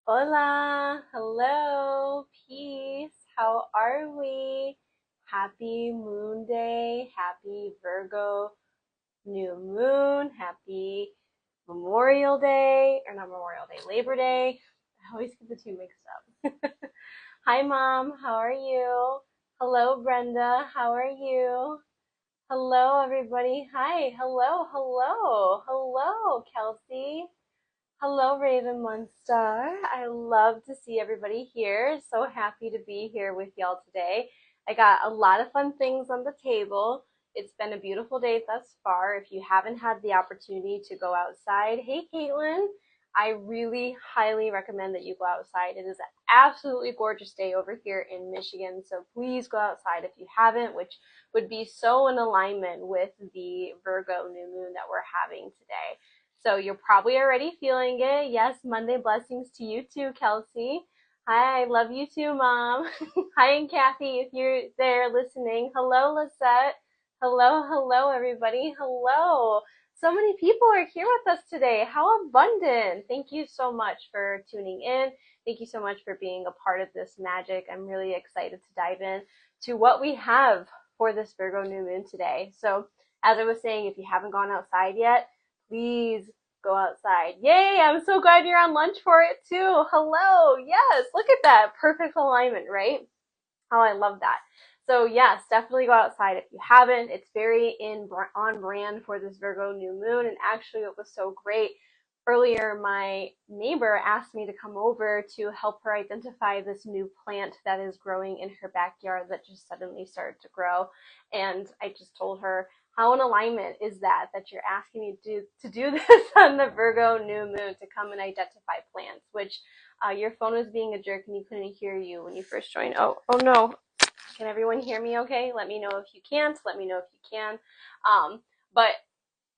Hola, hello, peace. How are we? Happy Moon Day, happy Virgo new moon, happy Memorial Day, or not Memorial Day, Labor Day. I always get the two mixed up. Hi, Mom, how are you? Hello, Brenda, how are you? Hello, everybody. Hi, hello, Kelsey. Hello, Raven Star. I love to see everybody here. So happy to be here with y'all today. I got a lot of fun things on the table. It's been a beautiful day thus far. If you haven't had the opportunity to go outside, hey Caitlin, I really highly recommend that you go outside. It is an absolutely gorgeous day over here in Michigan, so please go outside if you haven't, which would be so in alignment with the Virgo new moon that we're having today. So you're probably already feeling it. Yes, Monday blessings to you too, Kelsey. Hi, I love you too, Mom. Hi, and Kathy, if you're there listening. Hello, Lisette. Hello, everybody. Hello. So many people are here with us today. How abundant. Thank you so much for tuning in. Thank you so much for being a part of this magic. I'm really excited to dive in to what we have for this Virgo new moon today. So as I was saying, if you haven't gone outside yet, please go outside. Yay, I'm so glad you're on lunch for it too. Hello, yes, look at that. Perfect alignment, right? Oh, I love that. So yes, definitely go outside if you haven't. It's very on brand for this Virgo new moon. And actually it was so great. Earlier, my neighbor asked me to come over to help her identify this new plant that is growing in her backyard that just suddenly started to grow. And I just told her, how in alignment is that you're asking me to do this on the Virgo new moon, to come and identify plants, which your phone was being a jerk and you couldn't hear you when you first joined. Oh no. Can everyone hear me okay? Let me know if you can't. Let me know if you can. But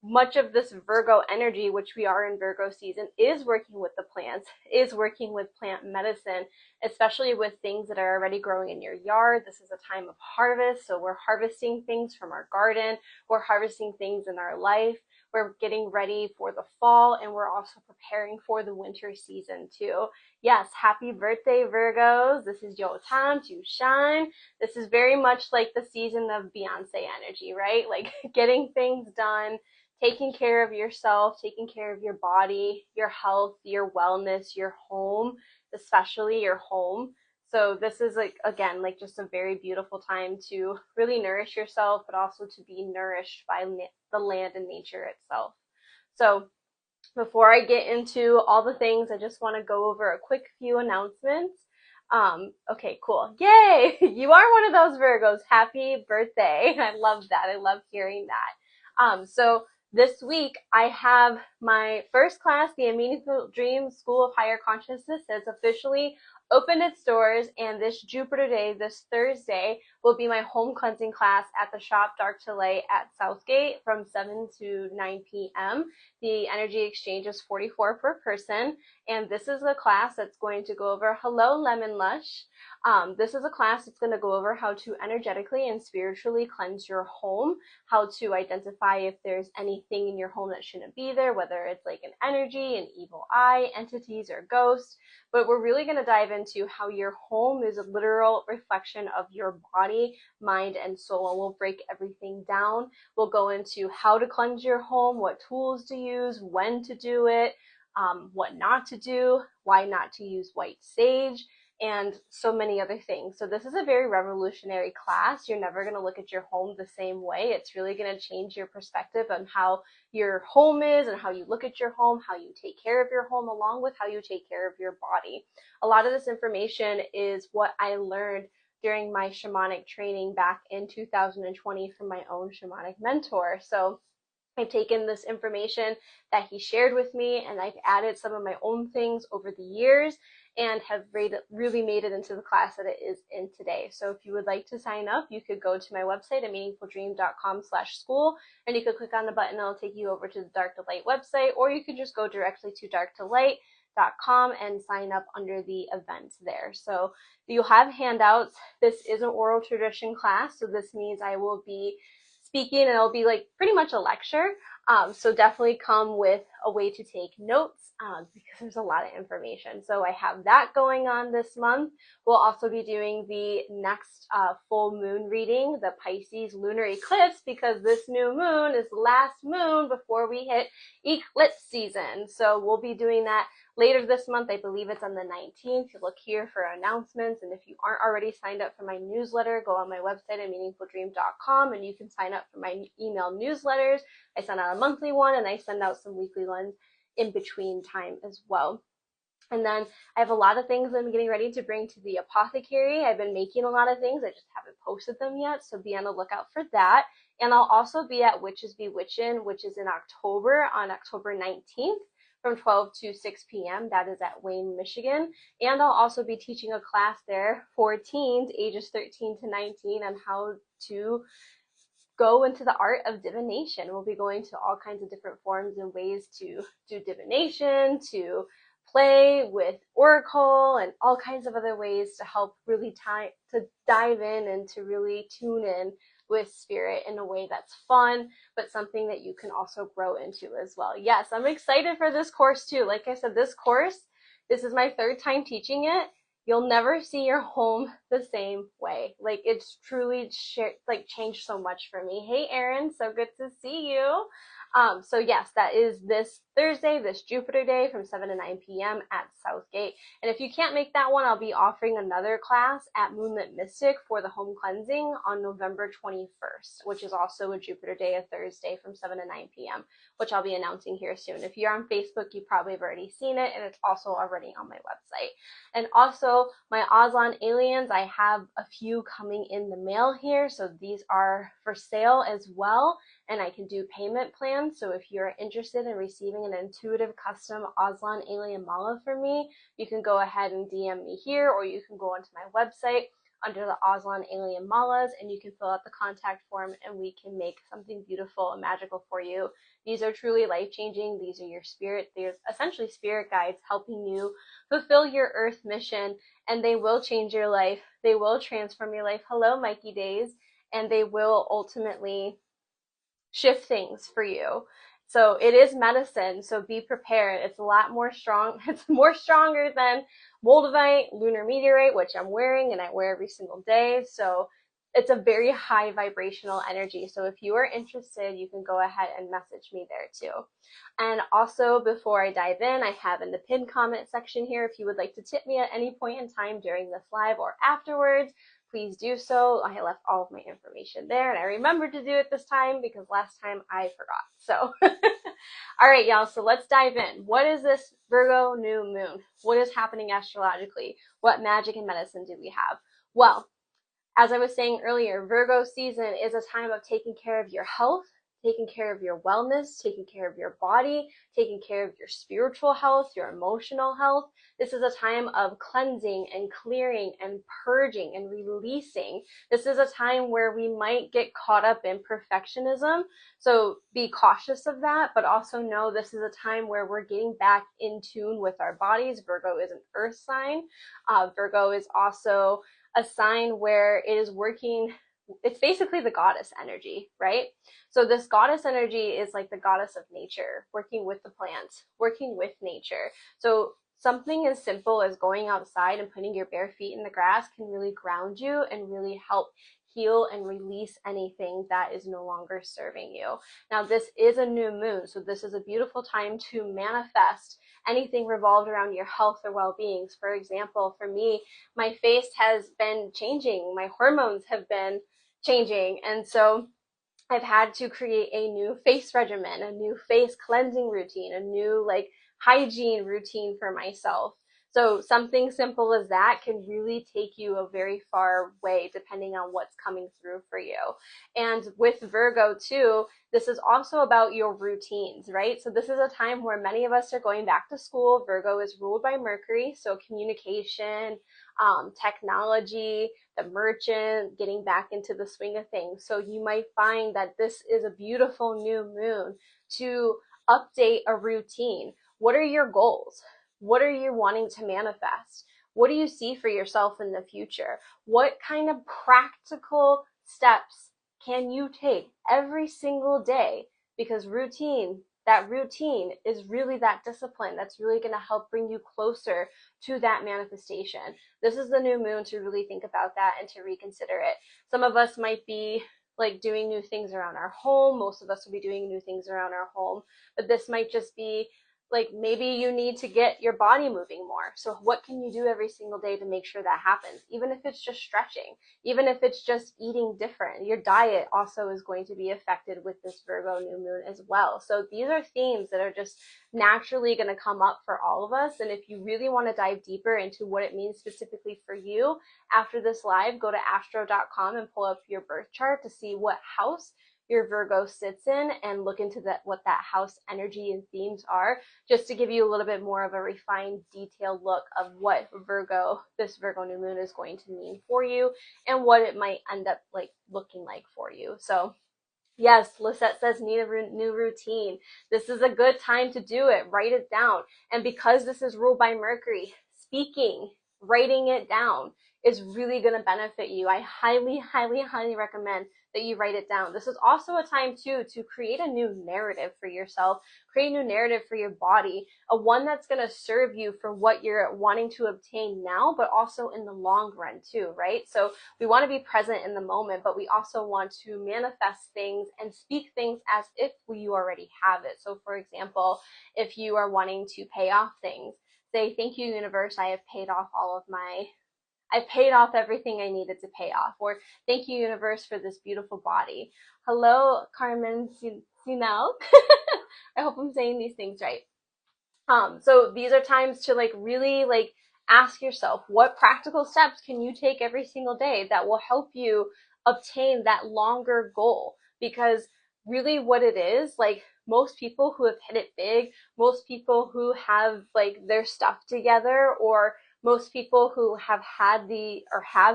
much of this Virgo energy, which we are in Virgo season, is working with the plants, is working with plant medicine, especially with things that are already growing in your yard. This is a time of harvest, so we're harvesting things from our garden, we're harvesting things in our life, we're getting ready for the fall, and we're also preparing for the winter season too. Yes, happy birthday, Virgos. This is your time to shine. This is very much like the season of Beyonce energy, right? Like getting things done, taking care of yourself, taking care of your body, your health, your wellness, your home, especially your home. So this is like, again, like just a very beautiful time to really nourish yourself, but also to be nourished by the land and nature itself. So before I get into all the things, I just want to go over a quick few announcements. Okay, cool. Yay! You are one of those Virgos. Happy birthday. I love that. I love hearing that. So this week I have my first class, the Meaningful Dream School of Higher Consciousness, has officially opened its doors, and this Jupiter Day, this Thursday, will be my home cleansing class at the shop Dark to Light at Southgate from 7 to 9 p.m. The energy exchange is $44 per person, and this is a class that's going to go over, hello Lemon Lush. This is a class that's going to go over how to energetically and spiritually cleanse your home, how to identify if there's anything in your home that shouldn't be there, whether it's like an energy, an evil eye, entities, or ghosts. But we're really going to dive into how your home is a literal reflection of your body, mind, and soul. And we'll break everything down. We'll go into how to cleanse your home, what tools to use, when to do it, what not to do, why not to use white sage, and so many other things. So this is a very revolutionary class. You're never going to look at your home the same way. It's really going to change your perspective on how your home is and how you look at your home, how you take care of your home, along with how you take care of your body. A lot of this information is what I learned during my shamanic training back in 2020 from my own shamanic mentor. So I've taken this information that he shared with me and I've added some of my own things over the years and have really made it into the class that it is in today. So if you would like to sign up, you could go to my website, ameaningfuldream.com/school, and you could click on the button. It'll take you over to the Dark to Light website, or you could just go directly to darktolight.com and sign up under the events there. So you'll have handouts. This is an oral tradition class, so this means I will be speaking, and it'll be like pretty much a lecture. So definitely come with a way to take notes because there's a lot of information. So I have that going on this month. We'll also be doing the next full moon reading, the Pisces Lunar Eclipse, because this new moon is the last moon before we hit eclipse season. So we'll be doing that later this month. I believe it's on the 19th. You look here for announcements, and if you aren't already signed up for my newsletter, go on my website at ameaningfuldream.com and you can sign up for my email newsletters. I send out a monthly one and I send out some weekly ones in between time as well. And then I have a lot of things I'm getting ready to bring to the apothecary. I've been making a lot of things. I just haven't posted them yet, so be on the lookout for that. And I'll also be at Witches Bewitchin', which is in October, on October 19th from 12 to 6 p.m. That is at Wayne, Michigan. And I'll also be teaching a class there for teens ages 13 to 19 on how to go into the art of divination. We'll be going to all kinds of different forms and ways to do divination, to play with oracle, and all kinds of other ways to help really to dive in and to really tune in with spirit in a way that's fun, but something that you can also grow into as well. Yes, I'm excited for this course too. Like I said, this is my third time teaching it. You'll never see your home the same way. Like, it's truly changed so much for me. Hey, Erin, so good to see you. So yes, that is this Thursday, this Jupiter day from 7 to 9 p.m. at Southgate. And if you can't make that one, I'll be offering another class at Moonlit Mystic for the home cleansing on November 21st, which is also a Jupiter day, a Thursday from 7 to 9 p.m., which I'll be announcing here soon. If you're on Facebook, you probably have already seen it, and it's also already on my website. And also, my Aslan aliens, I have a few coming in the mail here, so these are for sale as well, and I can do payment plans. So if you're interested in receiving an intuitive custom Aslan alien mala for me, you can go ahead and DM me here, or you can go onto my website under the Aslan alien malas and you can fill out the contact form and we can make something beautiful and magical for you. These are truly life-changing. These are your spirit. They're essentially spirit guides helping you fulfill your earth mission, and they will change your life. They will transform your life. Hello, Mikey Days. And they will ultimately shift things for you. So it is medicine, so be prepared. It's a lot more strong. It's more stronger than moldavite, lunar meteorite, which I'm wearing and I wear every single day. So it's a very high vibrational energy. So if you are interested, you can go ahead and message me there too. And also, before I dive in, I have in the pinned comment section here, if you would like to tip me at any point in time during this live or afterwards, please do so. I left all of my information there, and I remembered to do it this time because last time I forgot. So, all right, y'all. So let's dive in. What is this Virgo new moon? What is happening astrologically? What magic and medicine do we have? Well, as I was saying earlier, Virgo season is a time of taking care of your health, taking care of your wellness, taking care of your body, taking care of your spiritual health, your emotional health. This is a time of cleansing and clearing and purging and releasing. This is a time where we might get caught up in perfectionism. So be cautious of that, but also know this is a time where we're getting back in tune with our bodies. Virgo is an earth sign. Virgo is also a sign where it is working. It's basically the goddess energy, right? So this goddess energy is like the goddess of nature, working with the plants, working with nature. So something as simple as going outside and putting your bare feet in the grass can really ground you and really help heal and release anything that is no longer serving you. Now, this is a new moon, so this is a beautiful time to manifest anything revolved around your health or well-being. For example, for me, my face has been changing, my hormones have been changing, and so I've had to create a new face regimen, a new face cleansing routine, a new hygiene routine for myself. So something simple as that can really take you a very far way depending on what's coming through for you. And with Virgo too, this is also about your routines, right? So this is a time where many of us are going back to school. Virgo is ruled by Mercury, so communication, technology, the merchant, getting back into the swing of things. So you might find that this is a beautiful new moon to update a routine. What are your goals? What are you wanting to manifest? What do you see for yourself in the future? What kind of practical steps can you take every single day? Because that routine is really that discipline that's really going to help bring you closer to that manifestation. This is the new moon to really think about that and to reconsider it. Some of us might be like doing new things around our home. Most of us will be doing new things around our home, but this might just be like maybe you need to get your body moving more. So what can you do every single day to make sure that happens? Even if it's just stretching, even if it's just eating different. Your diet also is going to be affected with this Virgo new moon as well. So these are themes that are just naturally going to come up for all of us. And if you really want to dive deeper into what it means specifically for you, after this live, go to astro.com and pull up your birth chart to see what house your Virgo sits in and look into what that house energy and themes are, just to give you a little bit more of a refined, detailed look of what this Virgo new moon is going to mean for you and what it might end up like looking like for you. So yes, Lisette says need a new routine. This is a good time to do it. Write it down. And because this is ruled by Mercury, speaking, writing it down is really going to benefit you. I highly, highly, highly recommend that you write it down. This is also a time too to create a new narrative for yourself, create a new narrative for your body, a one that's going to serve you for what you're wanting to obtain now, but also in the long run too, right? So we want to be present in the moment, but we also want to manifest things and speak things as if you already have it. So for example, if you are wanting to pay off things, say, thank you, universe, I've paid off everything I needed to pay off. Or thank you, universe, for this beautiful body. Hello, Carmen Sinel. I hope I'm saying these things right. So these are times to like really like ask yourself, what practical steps can you take every single day that will help you obtain that longer goal? Because really what it is, like most people who have hit it big, most people who have like their stuff together, or most people who have have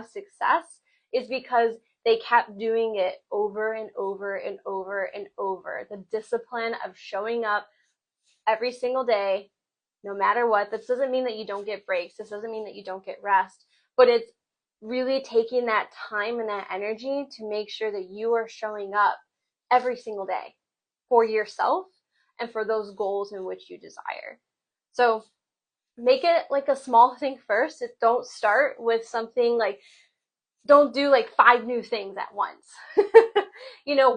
success is because they kept doing it over and over and over and over. The discipline of showing up every single day, no matter what. This doesn't mean that you don't get breaks. This doesn't mean that you don't get rest, but it's really taking that time and that energy to make sure that you are showing up every single day for yourself and for those goals in which you desire. So make it like a small thing first. Don't start with something like, don't do like 5 new things at once.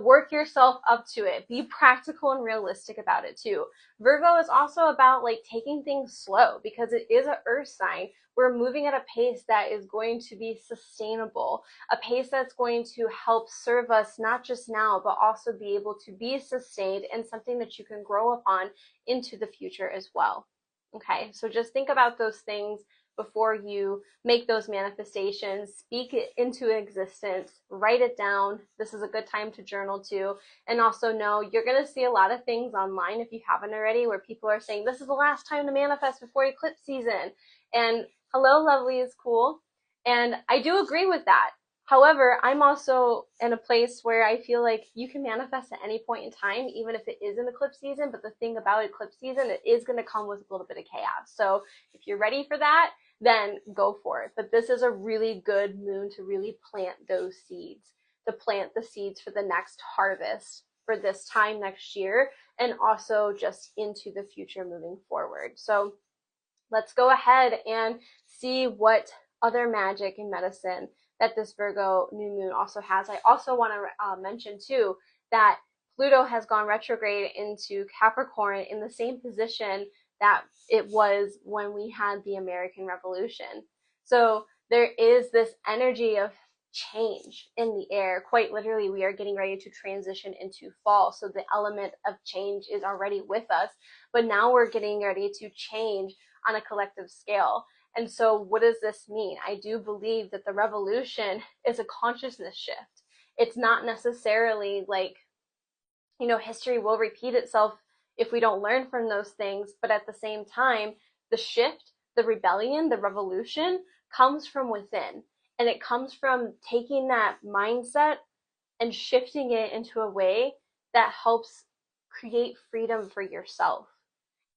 Work yourself up to it. Be practical and realistic about it too. Virgo is also about like taking things slow because it is an earth sign. We're moving at a pace that is going to be sustainable, a pace that's going to help serve us not just now, but also be able to be sustained and something that you can grow upon into the future as well. Okay, so just think about those things before you make those manifestations. Speak it into existence, write it down. This is a good time to journal too. And also know you're going to see a lot of things online, if you haven't already, where people are saying this is the last time to manifest before eclipse season. And hello, lovely is cool. And I do agree with that. However, I'm also in a place where I feel like you can manifest at any point in time, even if it is an eclipse season. But the thing about eclipse season, it is going to come with a little bit of chaos. So if you're ready for that, then go for it. But this is a really good moon to really plant those seeds, to plant the seeds for the next harvest for this time next year, and also just into the future moving forward. So let's go ahead and see what other magic and medicine that this Virgo new moon also has. I also want to mention too that Pluto has gone retrograde into Capricorn in the same position that it was when we had the American Revolution. So there is this energy of change in the air. Quite literally, we are getting ready to transition into fall. So the element of change is already with us, but now we're getting ready to change on a collective scale. And so what does this mean? I do believe that the revolution is a consciousness shift. It's not necessarily like, history will repeat itself if we don't learn from those things. But at the same time, the shift, the rebellion, the revolution comes from within. And it comes from taking that mindset and shifting it into a way that helps create freedom for yourself.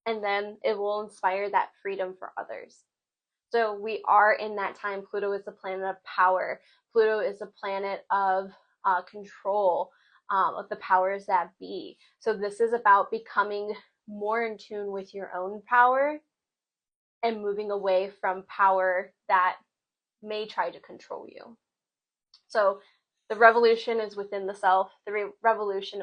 And then it will inspire that freedom for others. So we are in that time. Pluto is the planet of power. Pluto is the planet of control of the powers that be. So this is about becoming more in tune with your own power and moving away from power that may try to control you. So the revolution is within the self. The revolution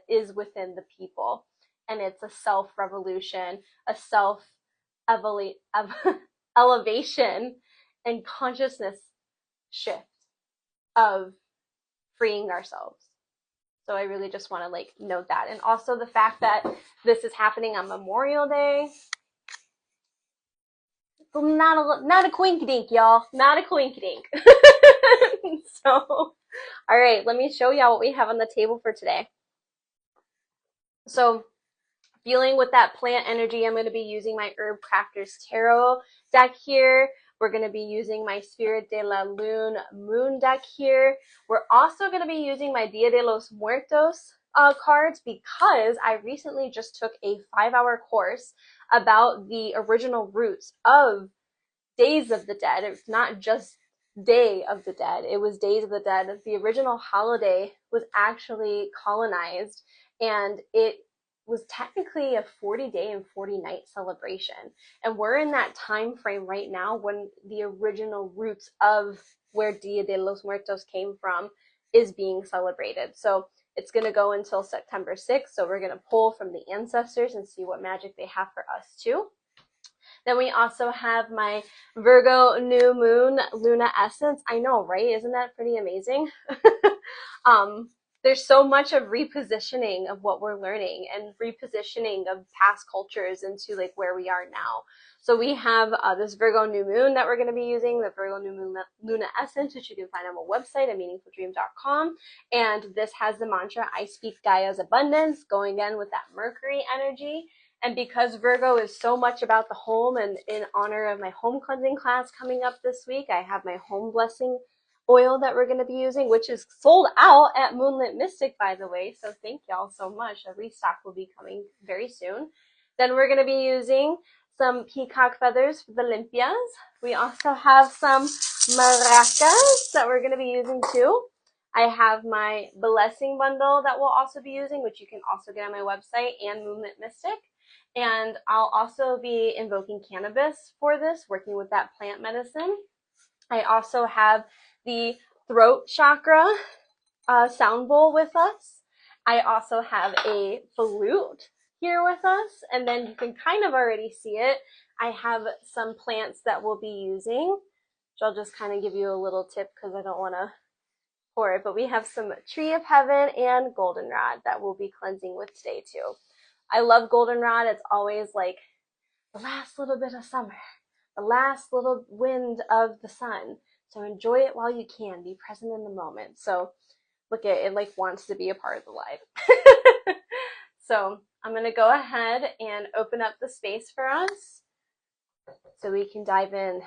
is within the people. And it's a self-revolution, a self-elevation and consciousness shift of freeing ourselves. So I really just want to like note that. And also the fact that this is happening on Memorial Day. Not a quink-dink, y'all. Not a quink-dink. So, all right, let me show y'all what we have on the table for today. So, dealing with that plant energy, I'm going to be using my Herb Crafters Tarot deck here. We're going to be using my Spirit de la Lune Moon deck here. We're also going to be using my Dia de los Muertos cards because I recently just took a 5-hour course about the original roots of Days of the Dead. It's not just Day of the Dead, it was Days of the Dead. The original holiday was actually colonized, and it was technically a 40-day and 40-night celebration. And we're in that time frame right now when the original roots of where Dia de los Muertos came from is being celebrated. So it's going to go until September 6th. So we're going to pull from the ancestors and see what magic they have for us too. Then we also have my Virgo New Moon Luna Essence. I know, right? Isn't that pretty amazing? There's so much of repositioning of what we're learning and repositioning of past cultures into like where we are now. So we have this Virgo New Moon that we're going to be using, the Virgo New Moon Luna Essence, which you can find on my website, ameaningfuldream.com. And this has the mantra, I speak Gaia's abundance, going again with that Mercury energy. And because Virgo is so much about the home, and in honor of my home cleansing class coming up this week, I have my home blessing oil that we're going to be using, which is sold out at Moonlit Mystic, by the way. So thank y'all so much. A restock will be coming very soon. Then we're going to be using some peacock feathers for the Limpias. We also have some maracas that we're going to be using too. I have my blessing bundle that we'll also be using, which you can also get on my website and Moonlit Mystic. And I'll also be invoking cannabis for this, working with that plant medicine. I also have the throat chakra sound bowl with us. I also have a flute here with us, and then you can kind of already see it. I have some plants that we'll be using, which I'll just kind of give you a little tip because I don't want to pour it, but we have some Tree of Heaven and Goldenrod that we'll be cleansing with today too. I love goldenrod. It's always like the last little bit of summer, the last little wind of the sun. So enjoy it while you can. Be present in the moment. So look at it, like wants to be a part of the life. So I'm going to go ahead and open up the space for us so we can dive in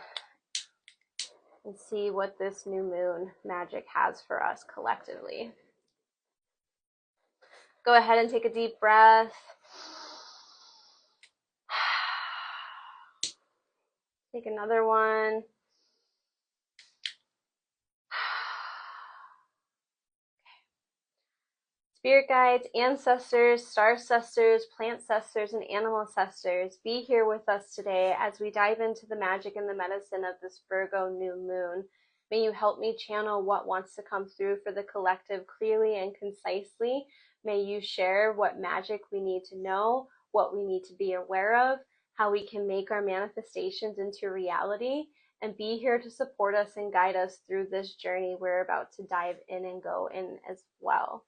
and see what this new moon magic has for us collectively. Go ahead and take a deep breath. Take another one. Spirit guides, ancestors, star sisters, plant sisters, and animal sisters, be here with us today as we dive into the magic and the medicine of this Virgo new moon. May you help me channel what wants to come through for the collective clearly and concisely. May you share what magic we need to know, what we need to be aware of, how we can make our manifestations into reality, and be here to support us and guide us through this journey we're about to dive in and go in as well.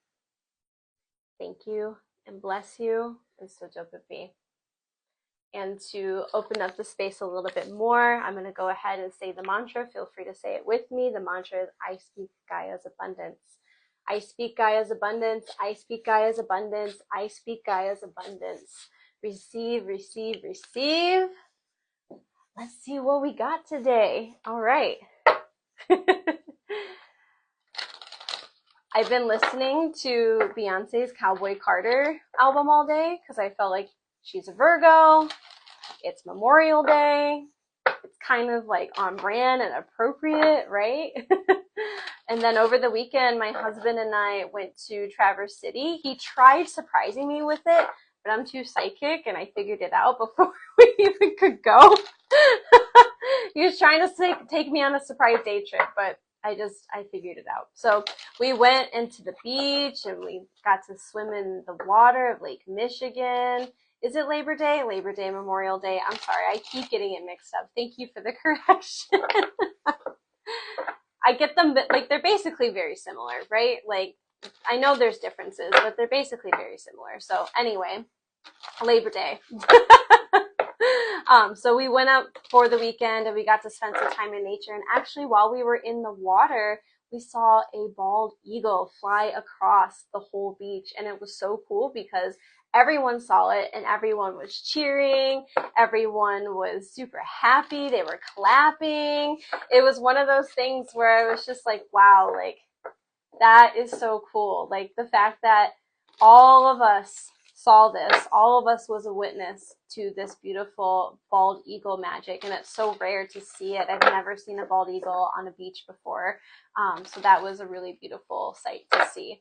Thank you and bless you, and so dope it be. And to open up the space a little bit more, I'm going to go ahead and say the mantra. Feel free to say it with me. The mantra is, I speak Gaia's abundance. I speak Gaia's abundance. I speak Gaia's abundance. I speak Gaia's abundance. Receive, receive, receive. Let's see what we got today. All right. I've been listening to Beyonce's Cowboy Carter album all day because I felt like she's a Virgo. It's Memorial Day. It's kind of like on brand and appropriate, right? And then over the weekend, my husband and I went to Traverse City. He tried surprising me with it, but I'm too psychic and I figured it out before we even could go. He was trying to take me on a surprise day trip, but I figured it out. So we went into the beach and we got to swim in the water of Lake Michigan. Is it Labor Day? Labor Day, Memorial Day. I'm sorry, I keep getting it mixed up. Thank you for the correction. I get them, like, they're basically very similar, right? Like, I know there's differences, but they're basically very similar. So anyway, Labor Day. So we went out for the weekend and we got to spend some time in nature. And actually, while we were in the water, we saw a bald eagle fly across the whole beach. And it was so cool because everyone saw it and everyone was cheering. Everyone was super happy. They were clapping. It was one of those things where I was just like, wow, like, that is so cool. Like, the fact that all of us saw this, all of us was a witness to this beautiful bald eagle magic, and it's so rare to see it. I've never seen a bald eagle on a beach before, so that was a really beautiful sight to see.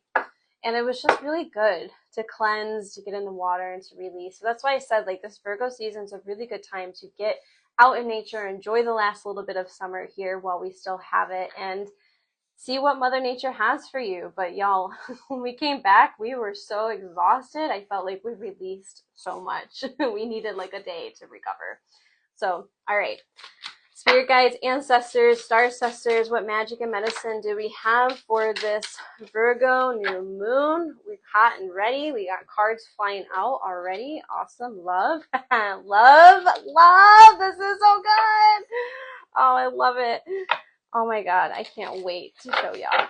And it was just really good to cleanse, to get in the water, and to release. So that's why I said, like, this Virgo season is a really good time to get out in nature, enjoy the last little bit of summer here while we still have it, and see what Mother Nature has for you. But y'all, when we came back, we were so exhausted. I felt like we released so much. We needed like a day to recover. So, all right. Spirit guides, ancestors, star sisters, what magic and medicine do we have for this Virgo new moon? We're hot and ready. We got cards flying out already. Awesome. Love. Love. This is so good. Oh, I love it. Oh my God, I can't wait to show y'all.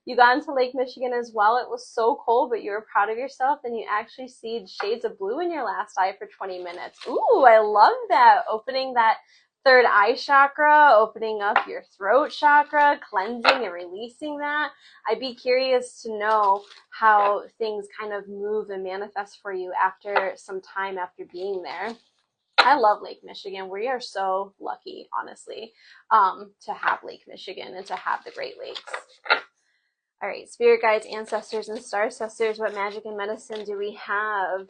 You got into Lake Michigan as well. It was so cold, but you were proud of yourself, and you actually see shades of blue in your last eye for 20 minutes. Ooh, I love that. Opening that third eye chakra, opening up your throat chakra, cleansing and releasing that. I'd be curious to know how things kind of move and manifest for you after some time after being there. I love Lake Michigan. We are so lucky, honestly, to have Lake Michigan and to have the Great Lakes. All right, spirit guides, ancestors, and star sisters, what magic and medicine do we have?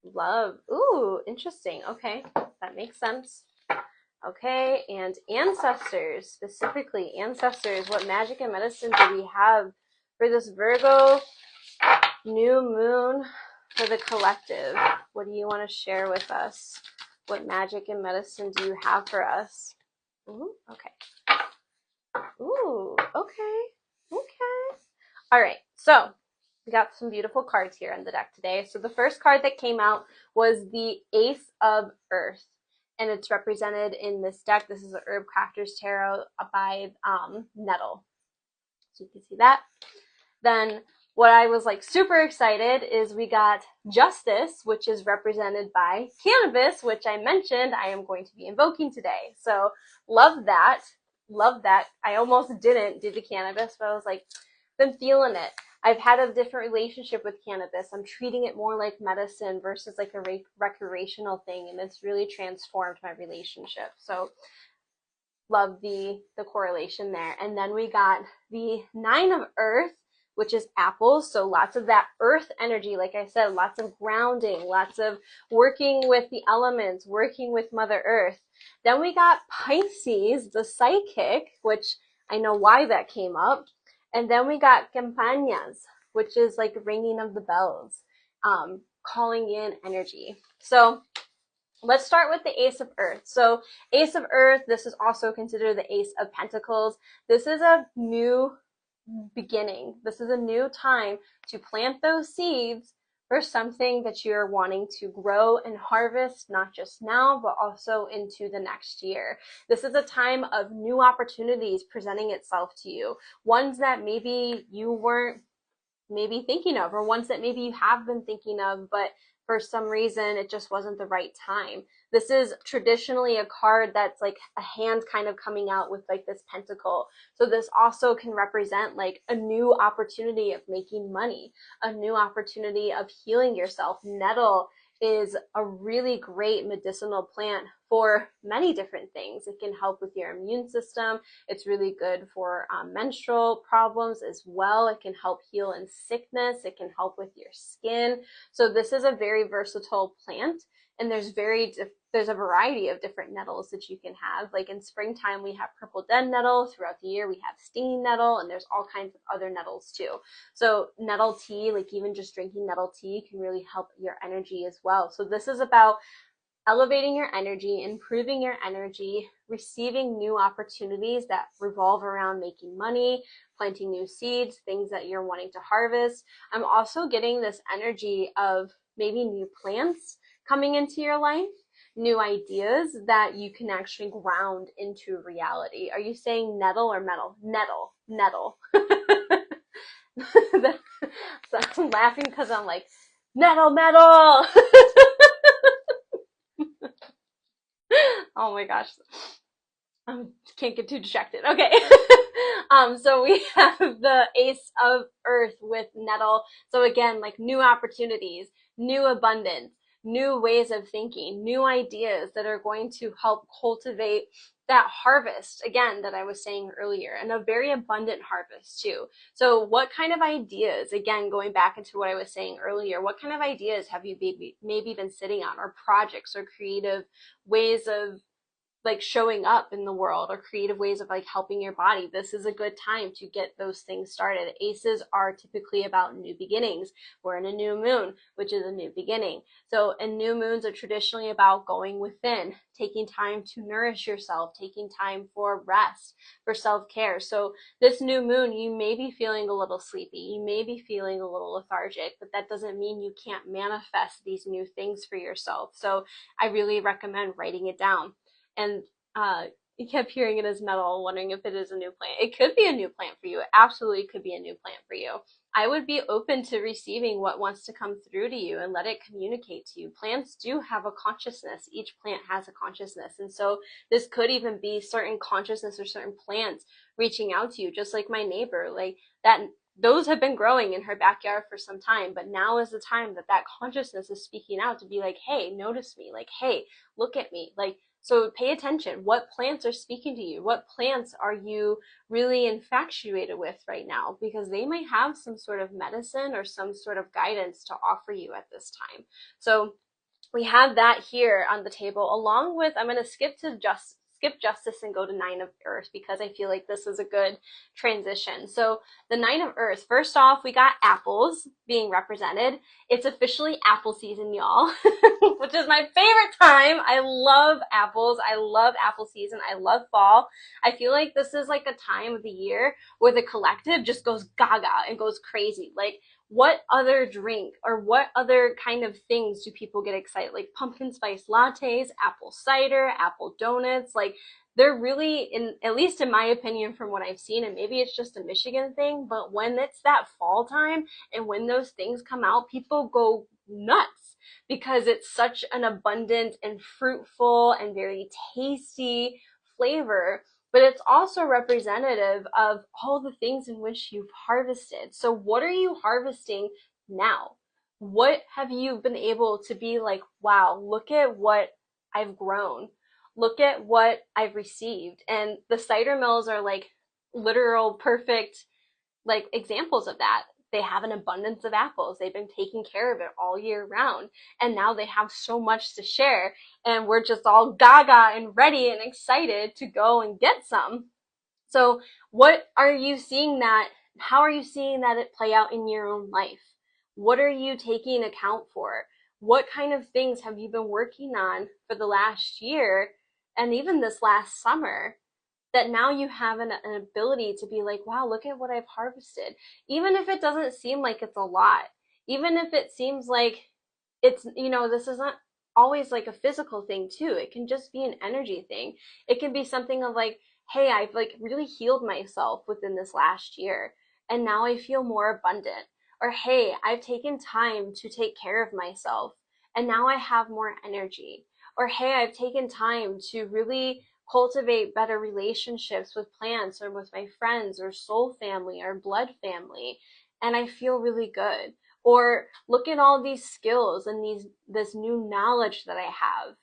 Love. Ooh, interesting. Okay, that makes sense. Okay, and ancestors, specifically ancestors, what magic and medicine do we have for this Virgo new moon for the collective? What do you want to share with us? What magic and medicine do you have for us? Ooh, okay. Ooh, okay. Okay. All right. So we got some beautiful cards here on the deck today. So the first card that came out was the Ace of Earth, and it's represented in this deck. This is the Herb Crafters Tarot by Nettle. So you can see that. Then what I was like super excited is we got Justice, which is represented by cannabis, which I mentioned I am going to be invoking today. So love that. Love that. I almost didn't do the cannabis, but I was like, been feeling it. I've had a different relationship with cannabis. I'm treating it more like medicine versus like a recreational thing, and it's really transformed my relationship. So love the correlation there. And then we got the Nine of Earth, which is apples. So lots of that earth energy, like I said, lots of grounding, lots of working with the elements, working with Mother Earth. Then we got Pisces, the psychic, which I know why that came up. And then we got campanas, which is like ringing of the bells, calling in energy. So let's start with the Ace of Earth. So Ace of Earth, this is also considered the Ace of Pentacles. This is a new beginning. This is a new time to plant those seeds for something that you're wanting to grow and harvest, not just now, but also into the next year. This is a time of new opportunities presenting itself to you, ones that maybe you weren't maybe thinking of, or ones that maybe you have been thinking of, but for some reason it just wasn't the right time. This is traditionally a card that's like a hand kind of coming out with like this pentacle. So this also can represent like a new opportunity of making money, a new opportunity of healing yourself. Nettle is a really great medicinal plant for many different things. It can help with your immune system. It's really good for menstrual problems as well. It can help heal in sickness. It can help with your skin. So this is a very versatile plant, and there's a variety of different nettles that you can have. Like in springtime, we have purple dead nettle. Throughout the year, we have stinging nettle, and there's all kinds of other nettles too. So nettle tea, like even just drinking nettle tea, can really help your energy as well. So this is about elevating your energy, improving your energy, receiving new opportunities that revolve around making money, planting new seeds, things that you're wanting to harvest. I'm also getting this energy of maybe new plants coming into your life, new ideas that you can actually ground into reality. Are you saying nettle or metal? Nettle, nettle. So I'm laughing because I'm like, nettle, metal. Oh my gosh. Can't get too distracted. Okay. So we have the Ace of Earth with nettle. So again, like new opportunities, new abundance, new ways of thinking, new ideas that are going to help cultivate that harvest again that I was saying earlier, and a very abundant harvest too. So what kind of ideas, again, going back into what I was saying earlier, what kind of ideas have you maybe been sitting on, or projects or creative ways of like showing up in the world, or creative ways of like helping your body? This is a good time to get those things started. Aces are typically about new beginnings. We're in a new moon, which is a new beginning. So, and new moons are traditionally about going within, taking time to nourish yourself, taking time for rest, for self-care. So this new moon, you may be feeling a little sleepy, you may be feeling a little lethargic, but that doesn't mean you can't manifest these new things for yourself. So I really recommend writing it down. And you kept hearing it as metal, wondering if it is a new plant. It could be a new plant for you. It absolutely could be a new plant for you. I would be open to receiving what wants to come through to you and let it communicate to you. Plants do have a consciousness. Each plant has a consciousness. And so this could even be certain consciousness or certain plants reaching out to you, just like my neighbor. Like that, those have been growing in her backyard for some time, but now is the time that that consciousness is speaking out to be like, hey, notice me. Like, hey, look at me. Like, so pay attention. What plants are speaking to you? What plants are you really infatuated with right now? Because they might have some sort of medicine or some sort of guidance to offer you at this time. So we have that here on the table, along with, I'm going to skip justice and go to Nine of Earth, because I feel like this is a good transition. So the Nine of Earth, first off, we got apples being represented. It's officially apple season, y'all, which is my favorite time. I love apples. I love apple season. I love fall. I feel like this is like a time of the year where the collective just goes gaga and goes crazy. Like, what other drink or what other kind of things do people get excited? Like pumpkin spice lattes, apple cider, apple donuts. Like, they're really, in at least in my opinion, from what I've seen, and maybe it's just a Michigan thing, but when it's that fall time and when those things come out, people go nuts because it's such an abundant and fruitful and very tasty flavor. But it's also representative of all the things in which you've harvested. So what are you harvesting now? What have you been able to be like, wow, look at what I've grown. Look at what I've received. And the cider mills are like literal perfect like examples of that. They have an abundance of apples. They've been taking care of it all year round. And now they have so much to share. And we're just all gaga and ready and excited to go and get some. So what are you seeing that, how are you seeing that it play out in your own life? What are you taking account for? What kind of things have you been working on for the last year and even this last summer that now you have an ability to be like, wow, look at what I've harvested. Even if it doesn't seem like it's a lot, even if it seems like it's, you know, this is not always like a physical thing too. It can just be an energy thing. It can be something of like, hey, I've like really healed myself within this last year and now I feel more abundant. Or hey, I've taken time to take care of myself and now I have more energy. Or hey, I've taken time to really cultivate better relationships with plants or with my friends or soul family or blood family, and I feel really good. Or look at all these skills and this new knowledge that I have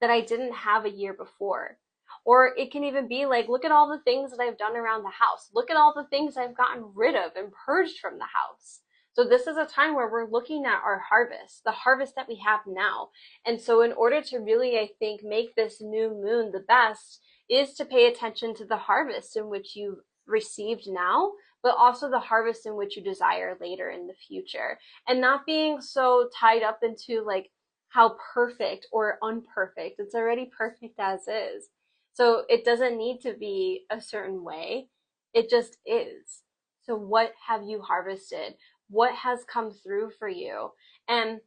that I didn't have a year before. Or it can even be like, look at all the things that I've done around the house. Look at all the things I've gotten rid of and purged from the house. So this is a time where we're looking at our harvest, the harvest that we have now. And so in order to really, I think, make this new moon the best is to pay attention to the harvest in which you've received now, but also the harvest in which you desire later in the future. And not being so tied up into like how perfect or unperfect. It's already perfect as is. So it doesn't need to be a certain way. It just is. So what have you harvested? What has come through for you? And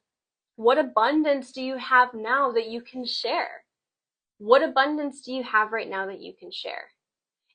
what abundance do you have now that you can share? What abundance do you have right now that you can share?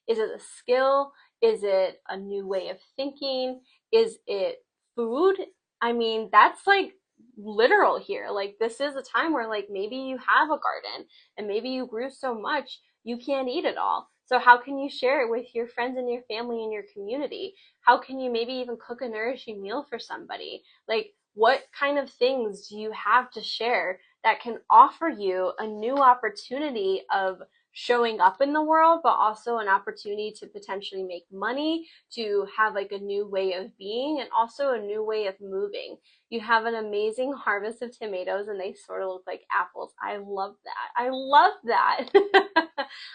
Is it a skill? Is it a new way of thinking? Is it food? I mean, that's like literal here. Like, this is a time where, like, maybe you have a garden and maybe you grew so much you can't eat it all. So, how can you share it with your friends and your family and your community? How can you maybe even cook a nourishing meal for somebody? Like, what kind of things do you have to share that can offer you a new opportunity of showing up in the world, but also an opportunity to potentially make money, to have like a new way of being, and also a new way of moving? You have an amazing harvest of tomatoes and they sort of look like apples. I love that. I love that.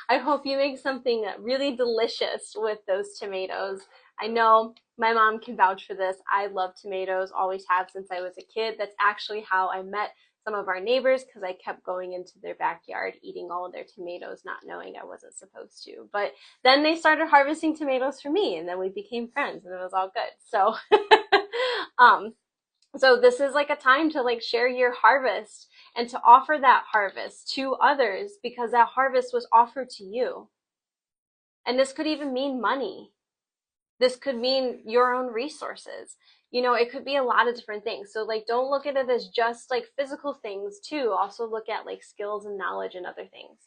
I hope you make something really delicious with those tomatoes. I know my mom can vouch for this. I love tomatoes, always have since I was a kid. That's actually how I met some of our neighbors, because I kept going into their backyard eating all of their tomatoes, not knowing I wasn't supposed to. But then they started harvesting tomatoes for me, and then we became friends, and it was all good. So so this is like a time to like share your harvest and to offer that harvest to others, because that harvest was offered to you. And this could even mean money. This could mean your own resources. You know, it could be a lot of different things. So like, don't look at it as just like physical things too. Also look at like skills and knowledge and other things.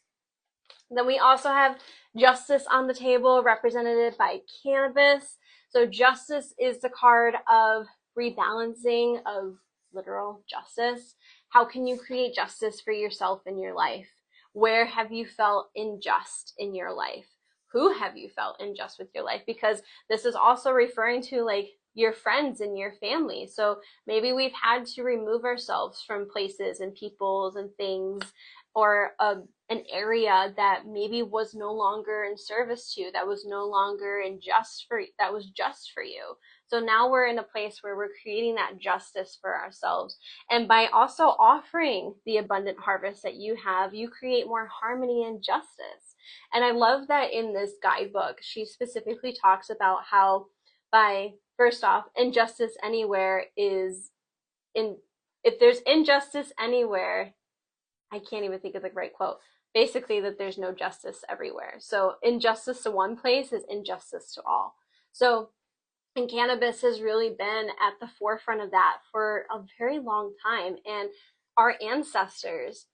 Then we also have justice on the table, represented by cannabis. So justice is the card of rebalancing, of literal justice. How can you create justice for yourself in your life? Where have you felt unjust in your life? Who have you felt unjust with your life? Because this is also referring to like your friends and your family. So maybe we've had to remove ourselves from places and peoples and things, or an area that maybe was no longer in service to, that was no longer that was just for you. So now we're in a place where we're creating that justice for ourselves. And by also offering the abundant harvest that you have, you create more harmony and justice. And I love that in this guidebook, she specifically talks about how, by first off, injustice anywhere is in if there's injustice anywhere, I can't even think of the right quote. Basically, that there's no justice everywhere. So injustice to one place is injustice to all. So, and cannabis has really been at the forefront of that for a very long time. And our ancestors,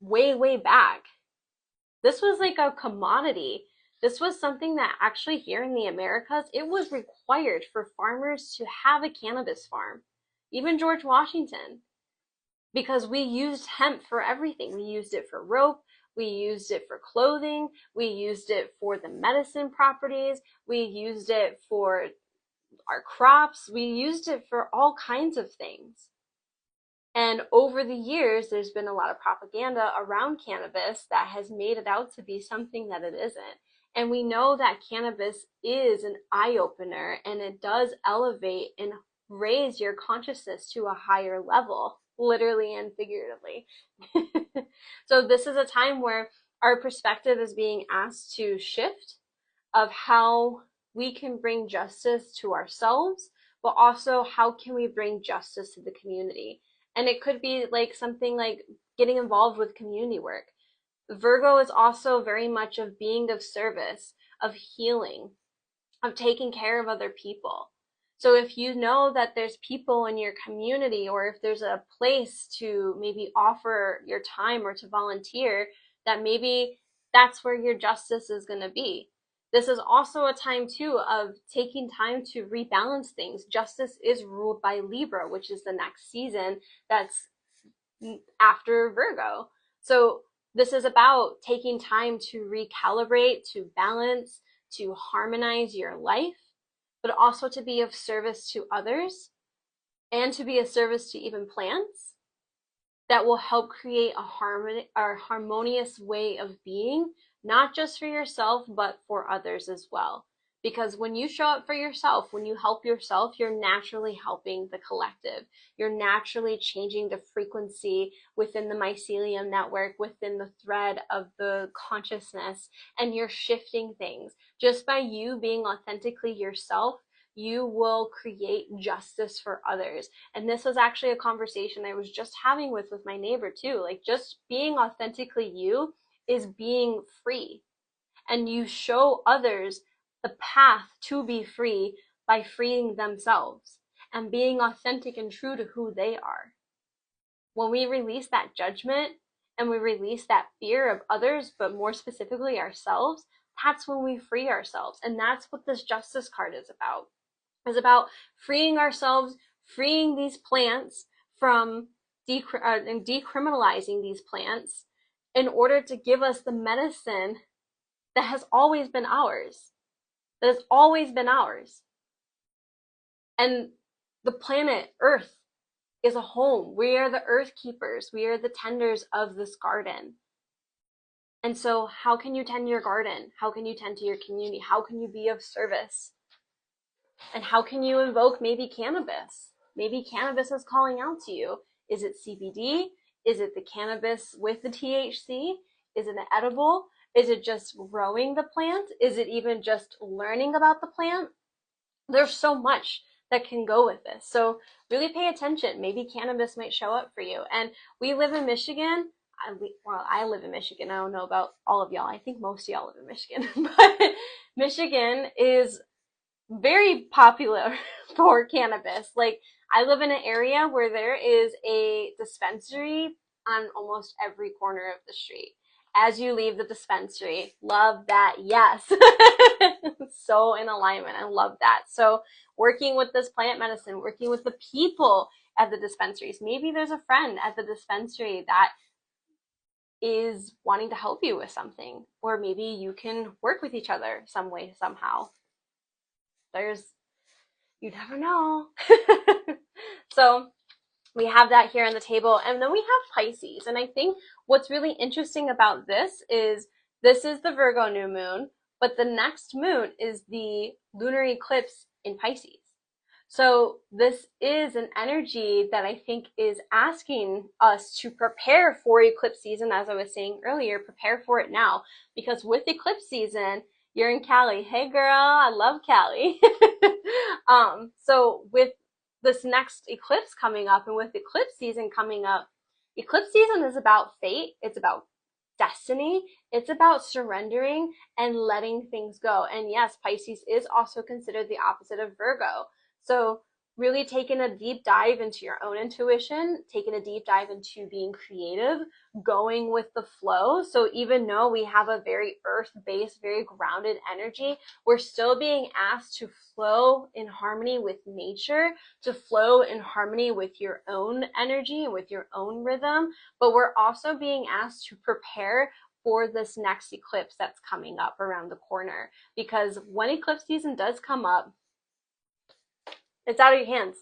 way, way back, this was like a commodity. This was something that actually here in the Americas, it was required for farmers to have a cannabis farm. Even George Washington, because we used hemp for everything. We used it for rope, we used it for clothing, we used it for the medicine properties, we used it for our crops, we used it for all kinds of things. And over the years, there's been a lot of propaganda around cannabis that has made it out to be something that it isn't. And we know that cannabis is an eye opener, and it does elevate and raise your consciousness to a higher level, literally and figuratively. So this is a time where our perspective is being asked to shift, of how we can bring justice to ourselves, but also how can we bring justice to the community. And it could be like something like getting involved with community work. Virgo is also very much of being of service, of healing, of taking care of other people. So if you know that there's people in your community, or if there's a place to maybe offer your time or to volunteer, that maybe that's where your justice is going to be. this is also a time too of taking time to rebalance things. Justice is ruled by Libra, which is the next season that's after Virgo. So this is about taking time to recalibrate, to balance, to harmonize your life, but also to be of service to others and to be a service to even plants that will help create a harmonious way of being, not just for yourself, but for others as well. Because when you show up for yourself, when you help yourself, you're naturally helping the collective. You're naturally changing the frequency within the mycelium network, within the thread of the consciousness, and you're shifting things. Just by you being authentically yourself, you will create justice for others. And this was actually a conversation I was just having with my neighbor too. Like, just being authentically you is being free. And you show others the path to be free by freeing themselves and being authentic and true to who they are. When we release that judgment and we release that fear of others, but more specifically ourselves, that's when we free ourselves. And that's what this justice card is about. Is about freeing ourselves, freeing these plants from decriminalizing these plants in order to give us the medicine that has always been ours. That has always been ours. And the planet Earth is a home. We are the earth keepers. We are the tenders of this garden. And so how can you tend your garden? How can you tend to your community? How can you be of service? And how can you invoke maybe cannabis? Maybe cannabis is calling out to you. Is it CBD? Is it the cannabis with the THC? Is it an edible? Is it just growing the plant? Is it even just learning about the plant? There's so much that can go with this. So really pay attention. Maybe cannabis might show up for you. And we live in Michigan. I live in Michigan. I don't know about all of y'all. I think most of y'all live in Michigan. But Michigan is very popular for cannabis. Like, I live in an area where there is a dispensary on almost every corner of the street. As you leave the dispensary, love that. Yes. So in alignment. I love that. So working with this plant medicine, working with the people at the dispensaries. Maybe there's a friend at the dispensary that is wanting to help you with something, or maybe you can work with each other some way, somehow. You never know. So we have that here on the table. And then we have Pisces. And I think what's really interesting about this is the Virgo new moon, but the next moon is the lunar eclipse in Pisces. So this is an energy that I think is asking us to prepare for eclipse season. As I was saying earlier, prepare for it now, because with eclipse season, you're in Cali. Hey girl, I love Cali. So with this next eclipse coming up, and with eclipse season coming up, eclipse season is about fate. It's about destiny. It's about surrendering and letting things go. And yes, Pisces is also considered the opposite of Virgo. So really taking a deep dive into your own intuition, taking a deep dive into being creative, going with the flow. So even though we have a very earth-based, very grounded energy, we're still being asked to flow in harmony with nature, to flow in harmony with your own energy and with your own rhythm. But we're also being asked to prepare for this next eclipse that's coming up around the corner. Because when eclipse season does come up, it's out of your hands.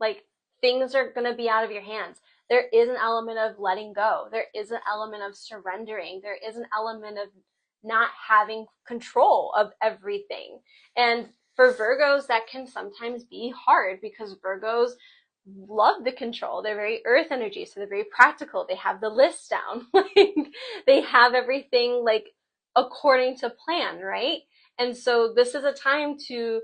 Like, things are going to be out of your hands. There is an element of letting go. There is an element of surrendering. There is an element of not having control of everything. And for Virgos, that can sometimes be hard, because Virgos love the control. They're very earth energy, so they're very practical. They have the list down. Like, they have everything like according to plan, right? And so this is a time to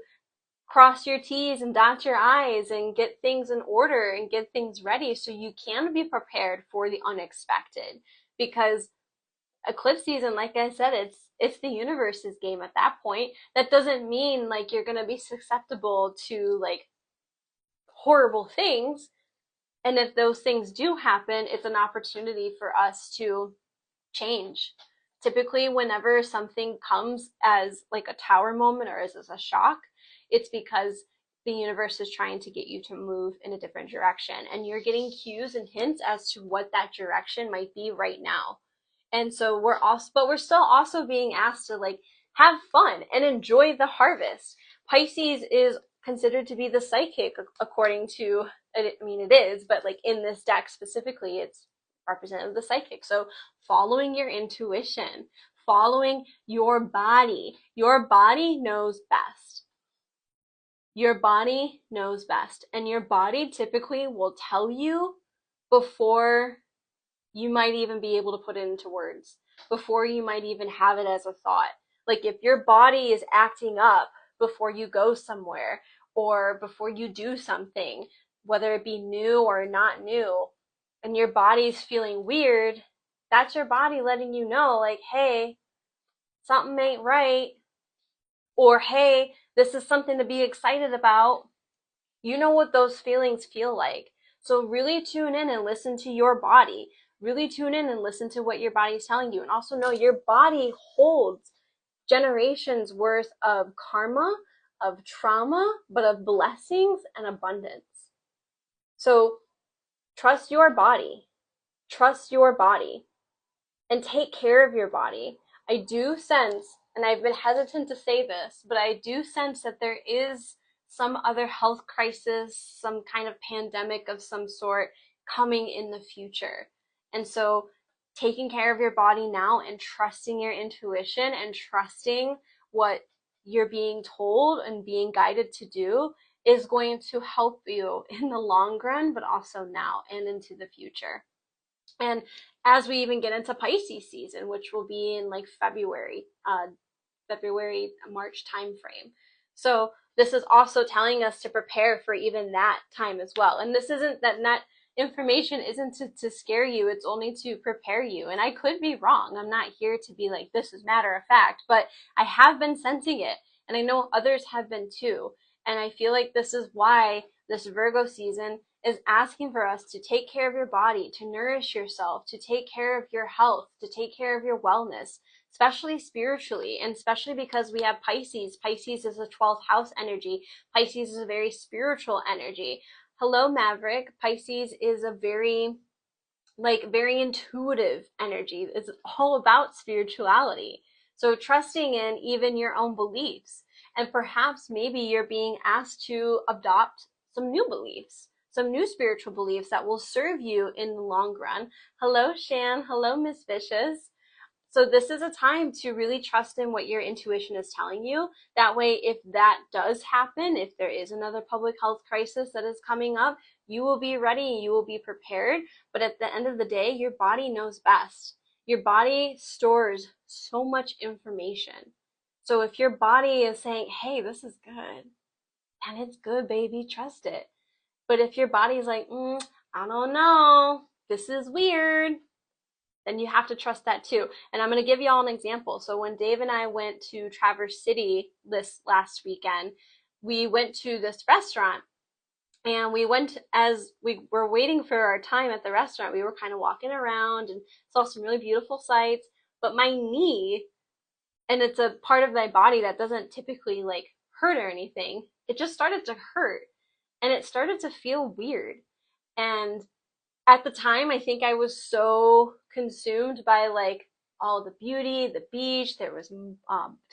cross your T's and dot your I's and get things in order and get things ready so you can be prepared for the unexpected. Because eclipse season, like I said, it's the universe's game at that point. That doesn't mean like you're going to be susceptible to like horrible things. And if those things do happen, it's an opportunity for us to change, Typically, whenever something comes as like a tower moment or as a shock, it's because the universe is trying to get you to move in a different direction. And you're getting cues and hints as to what that direction might be right now. And so we're still also being asked to like have fun and enjoy the harvest. Pisces is considered to be the psychic according to, I mean, it is, but like in this deck specifically, it's representative of the psychic. So following your intuition, following your body. Your body knows best. Your body knows best. And your body typically will tell you before you might even be able to put it into words, before you might even have it as a thought. Like if your body is acting up before you go somewhere or before you do something, whether it be new or not new, and your body's feeling weird, that's your body letting you know, like, hey, something ain't right, or hey, this is something to be excited about. You know what those feelings feel like. So really tune in and listen to your body. Really tune in and listen to what your body is telling you. And also know your body holds generations worth of karma, of trauma, but of blessings and abundance. So trust your body. Trust your body. And take care of your body. I do sense, and I've been hesitant to say this, but I do sense that there is some other health crisis, some kind of pandemic of some sort coming in the future. And so taking care of your body now and trusting your intuition and trusting what you're being told and being guided to do is going to help you in the long run, but also now and into the future. And as we even get into Pisces season, which will be in like February, March timeframe. So this is also telling us to prepare for even that time as well. And this isn't that information isn't to scare you, it's only to prepare you. And I could be wrong. I'm not here to be like, this is matter of fact, but I have been sensing it. And I know others have been too. And I feel like this is why this Virgo season is asking for us to take care of your body, to nourish yourself, to take care of your health, to take care of your wellness, especially spiritually, and especially because we have Pisces. Pisces is a 12th house energy. Pisces is a very spiritual energy. Hello, Maverick. Pisces is a very intuitive energy. It's all about spirituality. So trusting in even your own beliefs. And perhaps maybe you're being asked to adopt some new beliefs, some new spiritual beliefs that will serve you in the long run. Hello, Shan. Hello, Miss Vicious. So this is a time to really trust in what your intuition is telling you. That way, if that does happen, if there is another public health crisis that is coming up, you will be ready, you will be prepared. But at the end of the day, your body knows best. Your body stores so much information. So if your body is saying, hey, this is good, and it's good, baby, trust it. But if your body's like, I don't know, this is weird, then you have to trust that too. And I'm going to give you all an example. So when Dave and I went to Traverse City this last weekend, we went to this restaurant, and we went as we were waiting for our time at the restaurant. We were kind of walking around and saw some really beautiful sights, but my knee, and it's a part of my body that doesn't typically like hurt or anything, it just started to hurt, and it started to feel weird. And at the time, I think I was so consumed by like all the beauty, the beach. There was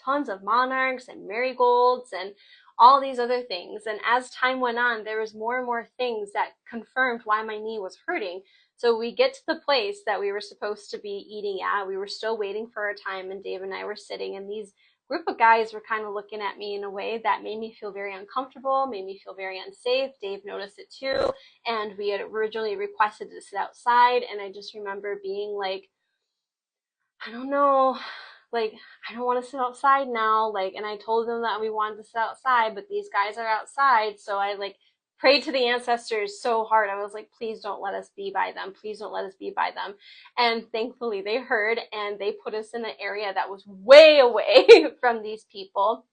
tons of monarchs and marigolds and all these other things. And as time went on, there was more and more things that confirmed why my knee was hurting. So we get to the place that we were supposed to be eating at. We were still waiting for our time, and Dave and I were sitting, and these group of guys were kind of looking at me in a way that made me feel very uncomfortable, made me feel very unsafe. Dave noticed it too, and we had originally requested to sit outside, and I just remember being like, I don't know, like, I don't want to sit outside now, like, and I told them that we wanted to sit outside, but these guys are outside, so I like prayed to the ancestors so hard. I was like, please don't let us be by them. Please don't let us be by them. And thankfully they heard, and they put us in an area that was way away from these people.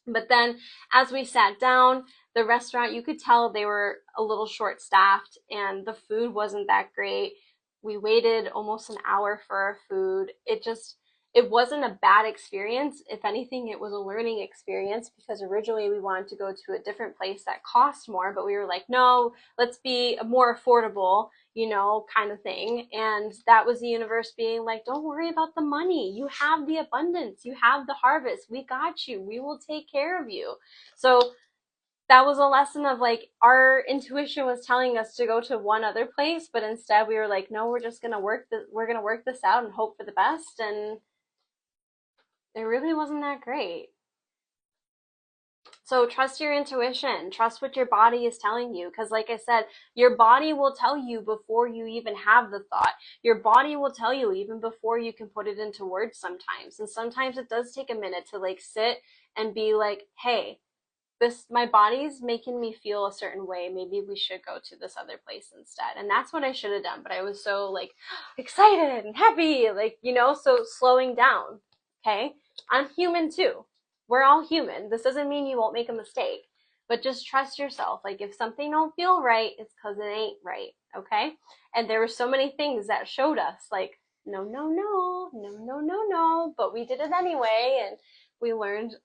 But then as we sat down, the restaurant, you could tell they were a little short staffed, and the food wasn't that great. We waited almost an hour for our food. it wasn't a bad experience. If anything, it was a learning experience because originally we wanted to go to a different place that cost more, but we were like, no, let's be more affordable, you know, kind of thing. And that was the universe being like, don't worry about the money. You have the abundance. You have the harvest. We got you. We will take care of you. So that was a lesson of like our intuition was telling us to go to one other place, but instead we were like, no, we're just gonna we're gonna work this out and hope for the best. And it really wasn't that great. So trust your intuition, trust what your body is telling you. Because like I said, your body will tell you before you even have the thought. Your body will tell you even before you can put it into words sometimes. And sometimes it does take a minute to like sit and be like, hey, my body's making me feel a certain way. Maybe we should go to this other place instead. And that's what I should have done. But I was so like excited and happy, like, you know, so slowing down. Okay. I'm human too. We're all human. This doesn't mean you won't make a mistake, but just trust yourself. Like if something don't feel right, it's because it ain't right. Okay. And there were so many things that showed us like, no, no, no, no, no, no, no, but we did it anyway. And we learned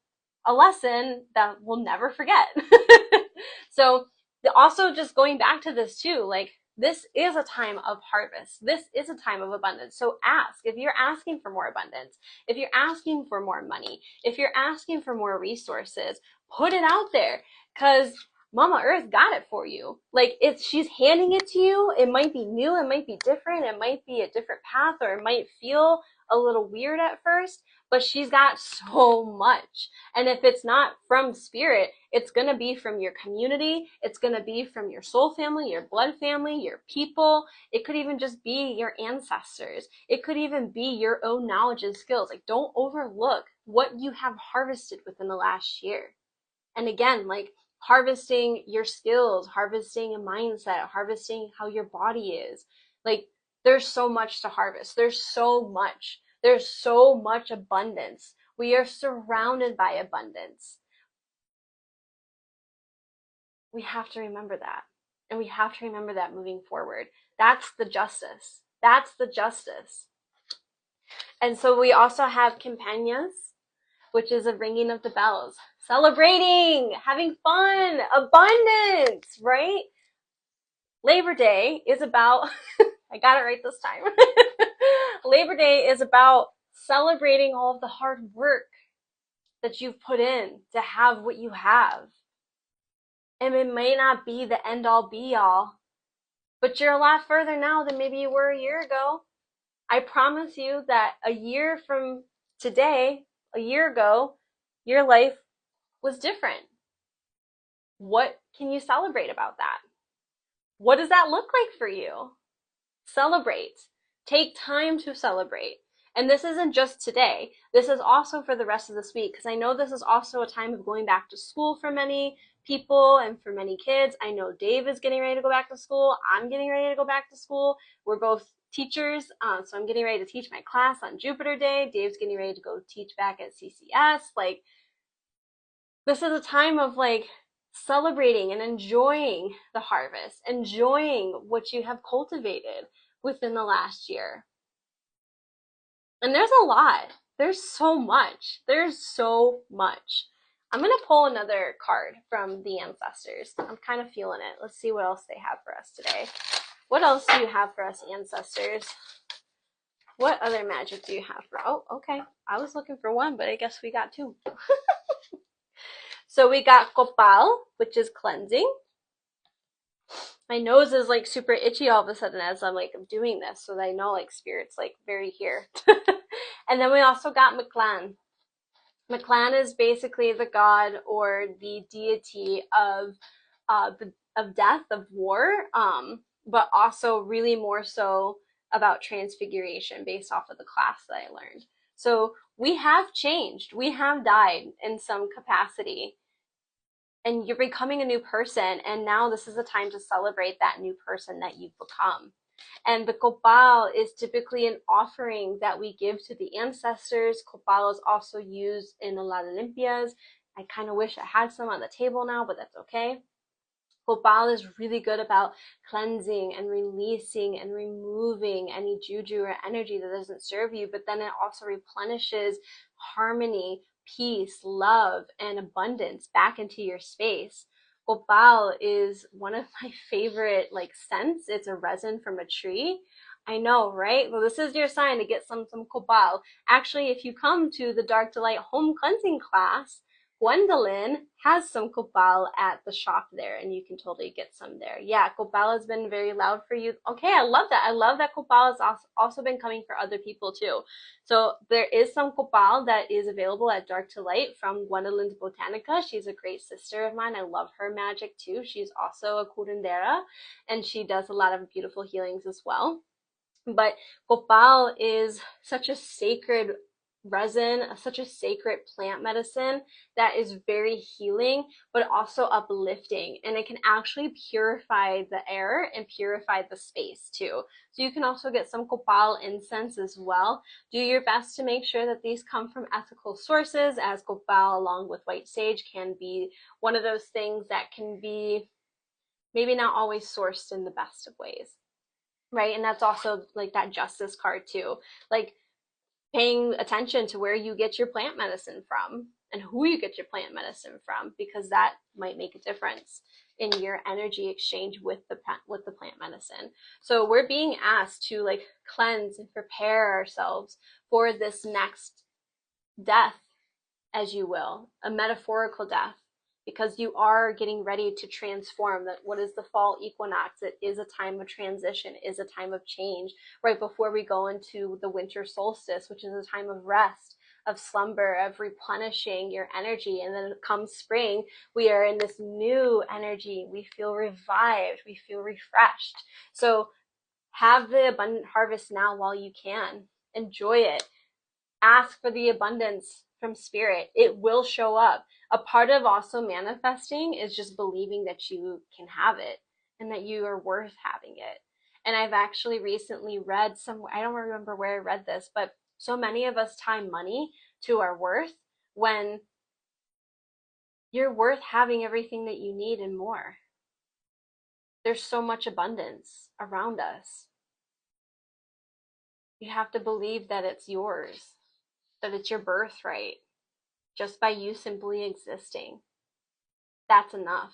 a lesson that we'll never forget. So also just going back to this too, like this is a time of harvest. This is a time of abundance. So ask. If you're asking for more abundance, if you're asking for more money, if you're asking for more resources, put it out there because Mama Earth got it for you. Like she's handing it to you. It might be new, it might be different, it might be a different path, or it might feel a little weird at first, but she's got so much. And if it's not from spirit, it's going to be from your community. It's going to be from your soul family, your blood family, your people. It could even just be your ancestors. It could even be your own knowledge and skills. Like don't overlook what you have harvested within the last year. And again, like harvesting your skills, harvesting a mindset, harvesting how your body is. Like there's so much to harvest. There's so much. There's so much abundance. We are surrounded by abundance. We have to remember that. And we have to remember that moving forward. That's the justice. That's the justice. And so we also have Campañas, which is a ringing of the bells. Celebrating, having fun, abundance, right? Labor Day is about, I got it right this time. Labor Day is about celebrating all of the hard work that you've put in to have what you have. And it may not be the end all be all, but you're a lot further now than maybe you were a year ago. I promise you that a year from today, a year ago, your life was different. What can you celebrate about that? What does that look like for you? Celebrate. Take time to celebrate. And this isn't just today. This is also for the rest of this week, because I know this is also a time of going back to school for many people and for many kids. I know Dave is getting ready to go back to school. I'm getting ready to go back to school. We're both teachers, so I'm getting ready to teach my class on Jupiter Day. Dave's getting ready to go teach back at CCS. Like, this is a time of like celebrating and enjoying the harvest, enjoying what you have cultivated within the last year. And there's a lot. There's so much. There's so much. I'm going to pull another card from the ancestors. I'm kind of feeling it. Let's see what else they have for us today. What else do you have for us, ancestors? What other magic do you have for? Oh, okay. I was looking for one, but I guess we got two. So we got Copal, which is cleansing. My nose is like super itchy all of a sudden as I'm doing this, so that I know like spirit's like very here. And then we also got Maclan. Maclan is basically the god or the deity of death, of war, but also really more so about transfiguration based off of the class that I learned. So we have changed. We have died in some capacity. And you're becoming a new person, and now this is the time to celebrate that new person that you've become. And the copal is typically an offering that we give to the ancestors. Copal is also used in a lot of limpias. I kind of wish I had some on the table now, but that's okay. Copal is really good about cleansing and releasing and removing any juju or energy that doesn't serve you, but then it also replenishes harmony, peace, love, and abundance back into your space. Copal is one of my favorite scents. It's a resin from a tree. I know, right? Well, this is your sign to get some copal. Actually, if you come to the Dark Delight home cleansing class, Gwendolyn has some copal at the shop there, and you can totally get some there. Yeah, copal has been very loud for you. Okay, I love that. I love that copal has also been coming for other people too. So there is some copal that is available at Dark to Light from Gwendolyn's Botanica. She's a great sister of mine. I love her magic too. She's also a curandera, and she does a lot of beautiful healings as well. But copal is such a sacred resin, such a sacred plant medicine that is very healing, but also uplifting. And it can actually purify the air and purify the space too. So you can also get some copal incense as well. Do your best to make sure that these come from ethical sources, as copal along with white sage can be one of those things that can be maybe not always sourced in the best of ways. Right, and that's also that justice card too, paying attention to where you get your plant medicine from and who you get your plant medicine from, because that might make a difference in your energy exchange with the plant medicine. So we're being asked to cleanse and prepare ourselves for this next death, as you will, a metaphorical death, because you are getting ready to transform. That what is the fall equinox? It is a time of transition, it is a time of change, right before we go into the winter solstice, which is a time of rest, of slumber, of replenishing your energy. And then comes spring, we are in this new energy. We feel revived, we feel refreshed. So have the abundant harvest now while you can. Enjoy it. Ask for the abundance from spirit. It will show up. A part of also manifesting is just believing that you can have it and that you are worth having it. And I've actually recently read somewhere, I don't remember where I read this, but so many of us tie money to our worth, when you're worth having everything that you need and more. There's so much abundance around us. You have to believe that it's yours, that it's your birthright. Just by you simply existing, that's enough.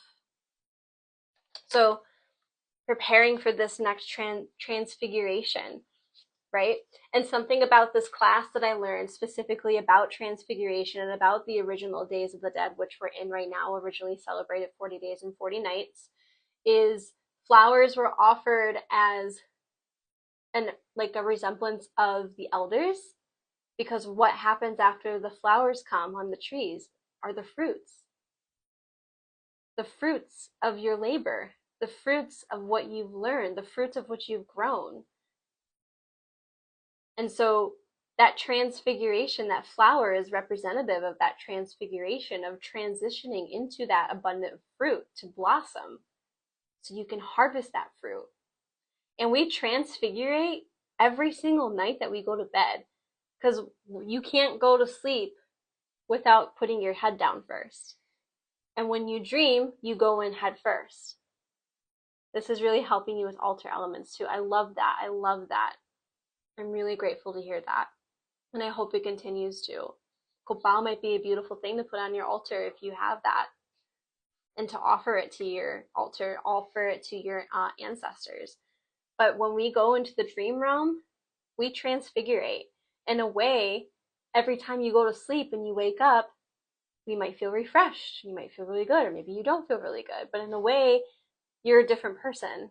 So preparing for this next transfiguration, right? And something about this class that I learned specifically about transfiguration and about the original Days of the Dead, which we're in right now, originally celebrated 40 days and 40 nights, is flowers were offered as a resemblance of the elders, because what happens after the flowers come on the trees are the fruits. The fruits of your labor, the fruits of what you've learned, the fruits of what you've grown. And so that transfiguration, that flower is representative of that transfiguration, of transitioning into that abundant fruit to blossom so you can harvest that fruit. And we transfigurate every single night that we go to bed, because you can't go to sleep without putting your head down first. And when you dream, you go in head first. This is really helping you with altar elements too. I love that. I love that. I'm really grateful to hear that. And I hope it continues to. Copal might be a beautiful thing to put on your altar if you have that. And to offer it to your altar, offer it to your ancestors. But when we go into the dream realm, we transfigurate. In a way, every time you go to sleep and you wake up, you might feel refreshed, you might feel really good, or maybe you don't feel really good, but in a way, you're a different person.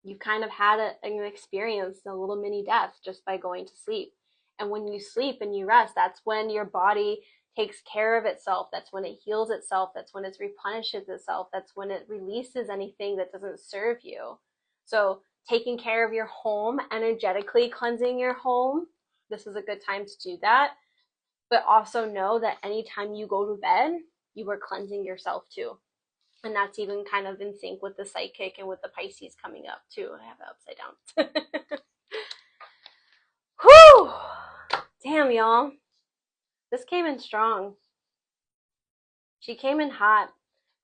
You kind of had an experience, a little mini death, just by going to sleep. And when you sleep and you rest, that's when your body takes care of itself. That's when it heals itself. That's when it replenishes itself. That's when it releases anything that doesn't serve you. So taking care of your home, energetically cleansing your home, this is a good time to do that. But also know that anytime you go to bed, you are cleansing yourself too. And that's even kind of in sync with the psychic and with the Pisces coming up too. I have it upside down. Whew! Damn, y'all. This came in strong. She came in hot.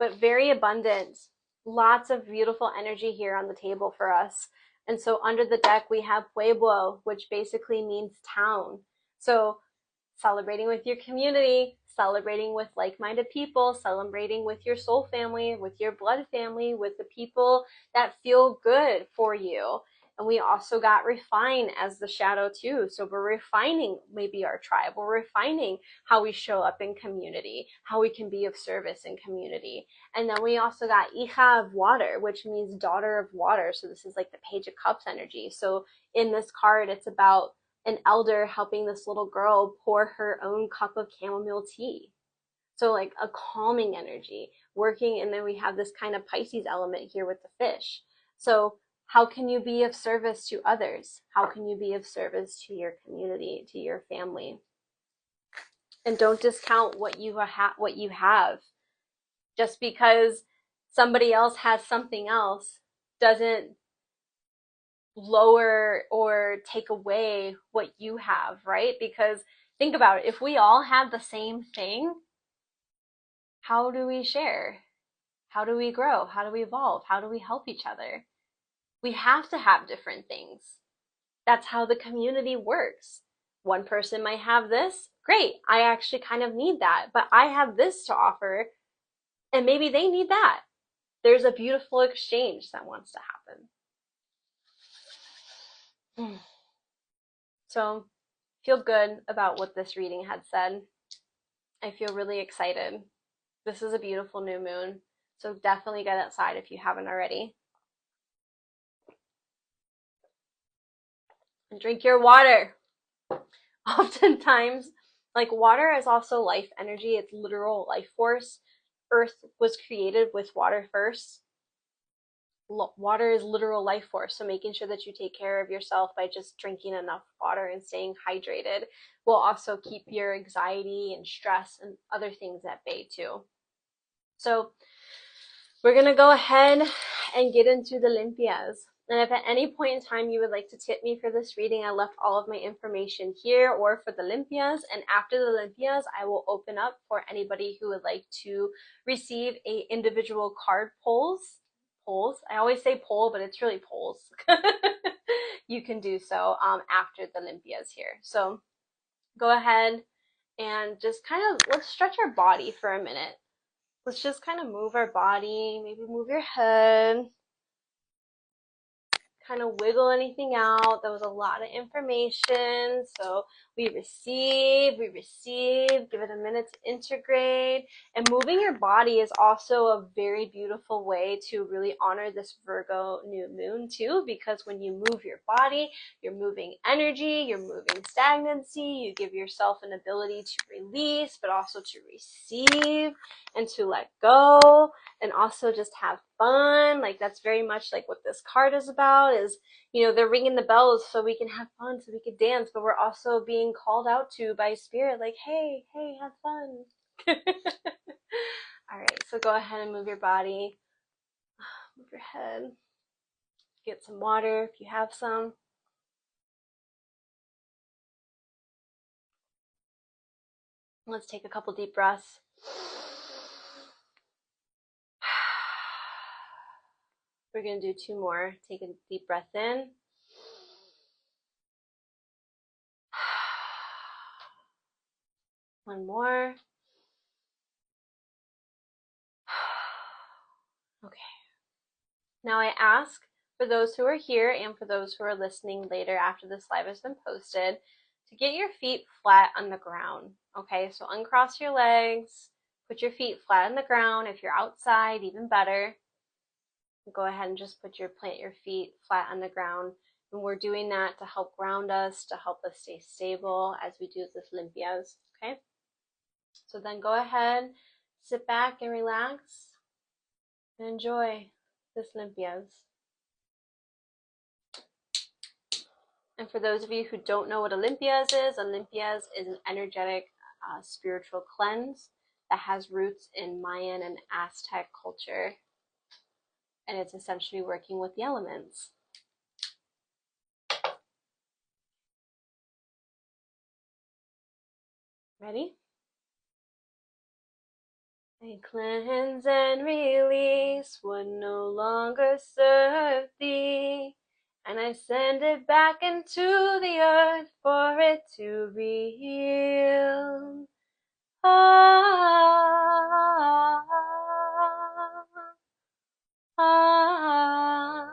but very abundant. Lots of beautiful energy here on the table for us. And so under the deck, we have Pueblo, which basically means town. So celebrating with your community, celebrating with like-minded people, celebrating with your soul family, with your blood family, with the people that feel good for you. And we also got refine as the shadow too. So we're refining maybe our tribe. We're refining how we show up in community, how we can be of service in community. And then we also got hija of water, which means daughter of water. So this is like the Page of Cups energy. So in this card, it's about an elder helping this little girl pour her own cup of chamomile tea. So like a calming energy working. And then we have this kind of Pisces element here with the fish. So how can you be of service to others? How can you be of service to your community, to your family? And don't discount what you have. Just because somebody else has something else doesn't lower or take away what you have, right? Because think about it, if we all have the same thing, how do we share? How do we grow? How do we evolve? How do we help each other? We have to have different things. That's how the community works. One person might have this, great, I actually kind of need that, but I have this to offer, and maybe they need that. There's a beautiful exchange that wants to happen. So feel good about what this reading had said. I feel really excited. This is a beautiful new moon, so definitely get outside if you haven't already. And drink your water. Oftentimes, like, water is also life energy. It's literal life force. Earth was created with water first. Water is literal life force, so making sure that you take care of yourself by just drinking enough water and staying hydrated will also keep your anxiety and stress and other things at bay too. So we're going to go ahead and get into the Limpias. And if at any point in time you would like to tip me for this reading, I left all of my information here, or for the Limpias. And after the Limpias, I will open up for anybody who would like to receive a individual card polls. I always say poll, but it's really polls. You can do so after the Limpias here. So go ahead and just kind of, let's stretch our body for a minute. Let's just kind of move our body, maybe move your head, kind of wiggle anything out. That was a lot of information. So we receive, give it a minute to integrate. And moving your body is also a very beautiful way to really honor this Virgo new moon too, because when you move your body, you're moving energy, you're moving stagnancy, you give yourself an ability to release, but also to receive and to let go, and also just have fun. Like, that's very much like what this card is about, is, you know, they're ringing the bells so we can have fun, so we can dance, but we're also being called out to by spirit, like, hey, have fun. All right, so go ahead and move your body, move your head, get some water if you have some. Let's take a couple deep breaths. We're going to do two more. Take a deep breath in. One more. Okay. Now I ask for those who are here and for those who are listening later after this live has been posted to get your feet flat on the ground. Okay, so uncross your legs, put your feet flat on the ground. If you're outside, even better. Go ahead and just plant your feet flat on the ground. And we're doing that to help ground us, to help us stay stable as we do this Limpias. Okay, so then go ahead, sit back and relax and enjoy this Limpias. And for those of you who don't know what a Limpias is an energetic spiritual cleanse that has roots in Mayan and Aztec culture. And it's essentially working with the elements. Ready? I cleanse and release what no longer serves thee, and I send it back into the earth for it to be healed. Ah, ah, ah.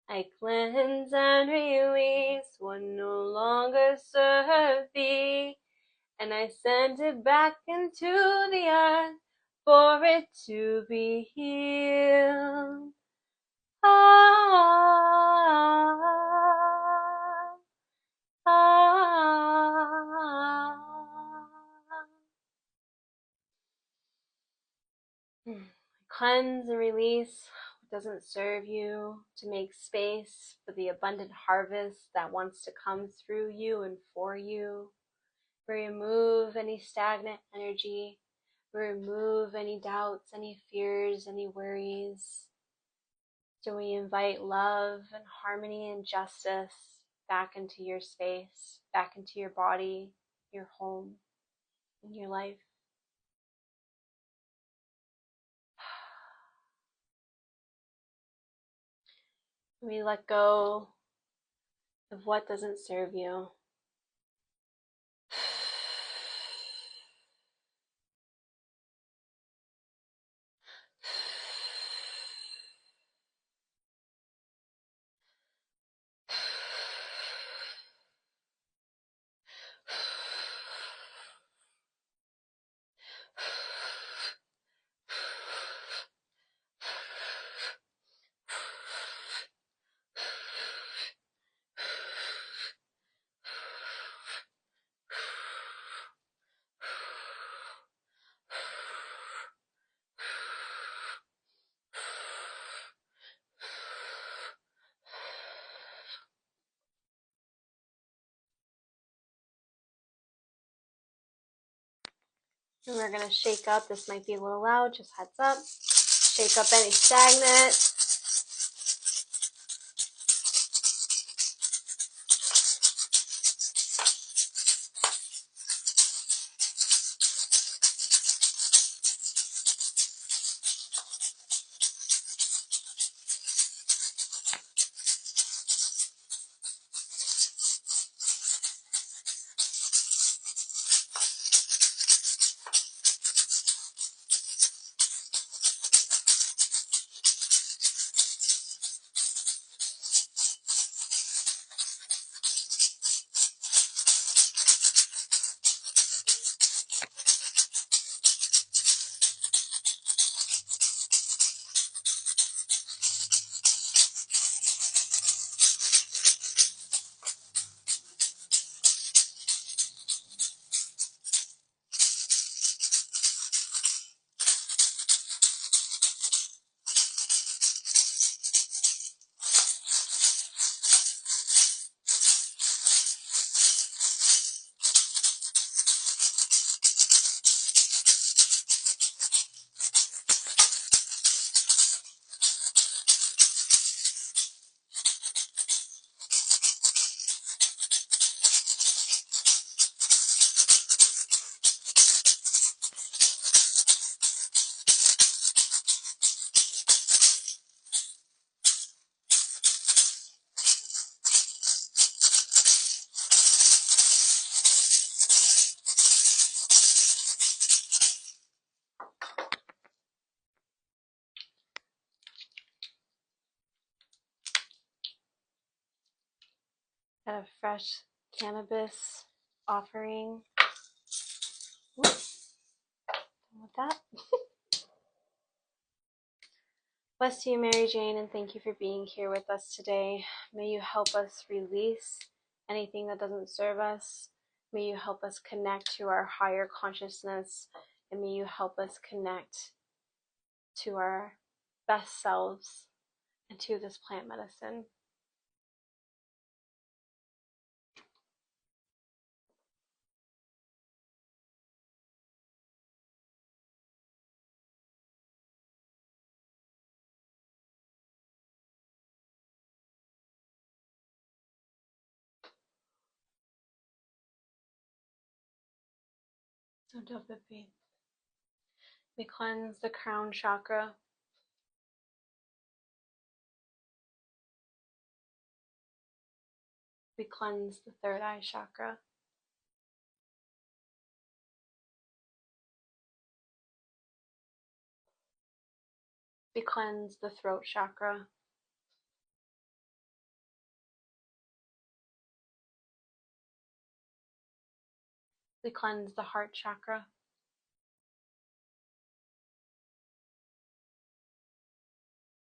I cleanse and release what no longer serves thee, and I send it back into the earth for it to be healed. Ah, ah, Cleanse and release what doesn't serve you, to make space for the abundant harvest that wants to come through you and for you. Remove any stagnant energy. Remove any doubts, any fears, any worries. So we invite love and harmony and justice back into your space, back into your body, your home, and your life. We let go of what doesn't serve you. And we're going to shake up. This might be a little loud, just heads up. Shake up any stagnant. Got a fresh cannabis offering. Oops. Done with that. Bless you, Mary Jane, and thank you for being here with us today. May you help us release anything that doesn't serve us. May you help us connect to our higher consciousness, and may you help us connect to our best selves and to this plant medicine. So Dopapi. We cleanse the crown chakra. We cleanse the third eye chakra. We cleanse the throat chakra. We cleanse the heart chakra.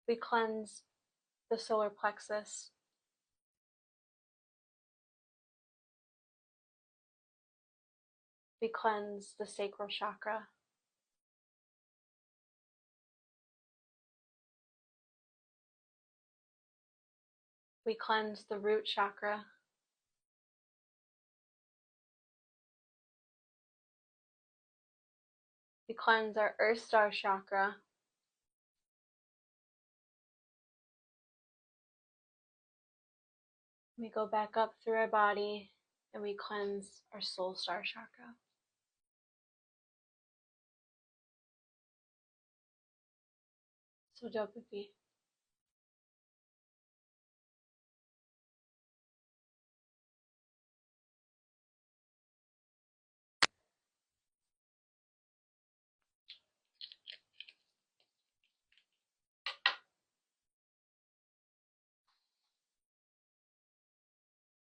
We cleanse the solar plexus. We cleanse the sacral chakra. We cleanse the root chakra. We cleanse our earth star chakra. We go back up through our body and we cleanse our soul star chakra. So Dopapi.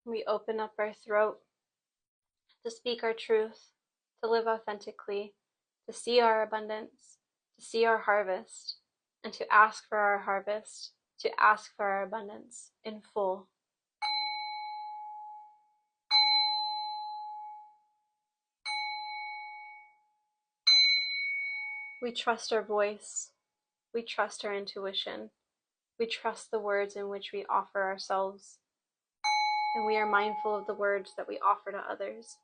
We open up our throat to speak our truth, to live authentically, to see our abundance, to see our harvest, and to ask for our harvest, to ask for our abundance in full. We trust our voice. We trust our intuition. We trust the words in which we offer ourselves. And we are mindful of the words that we offer to others.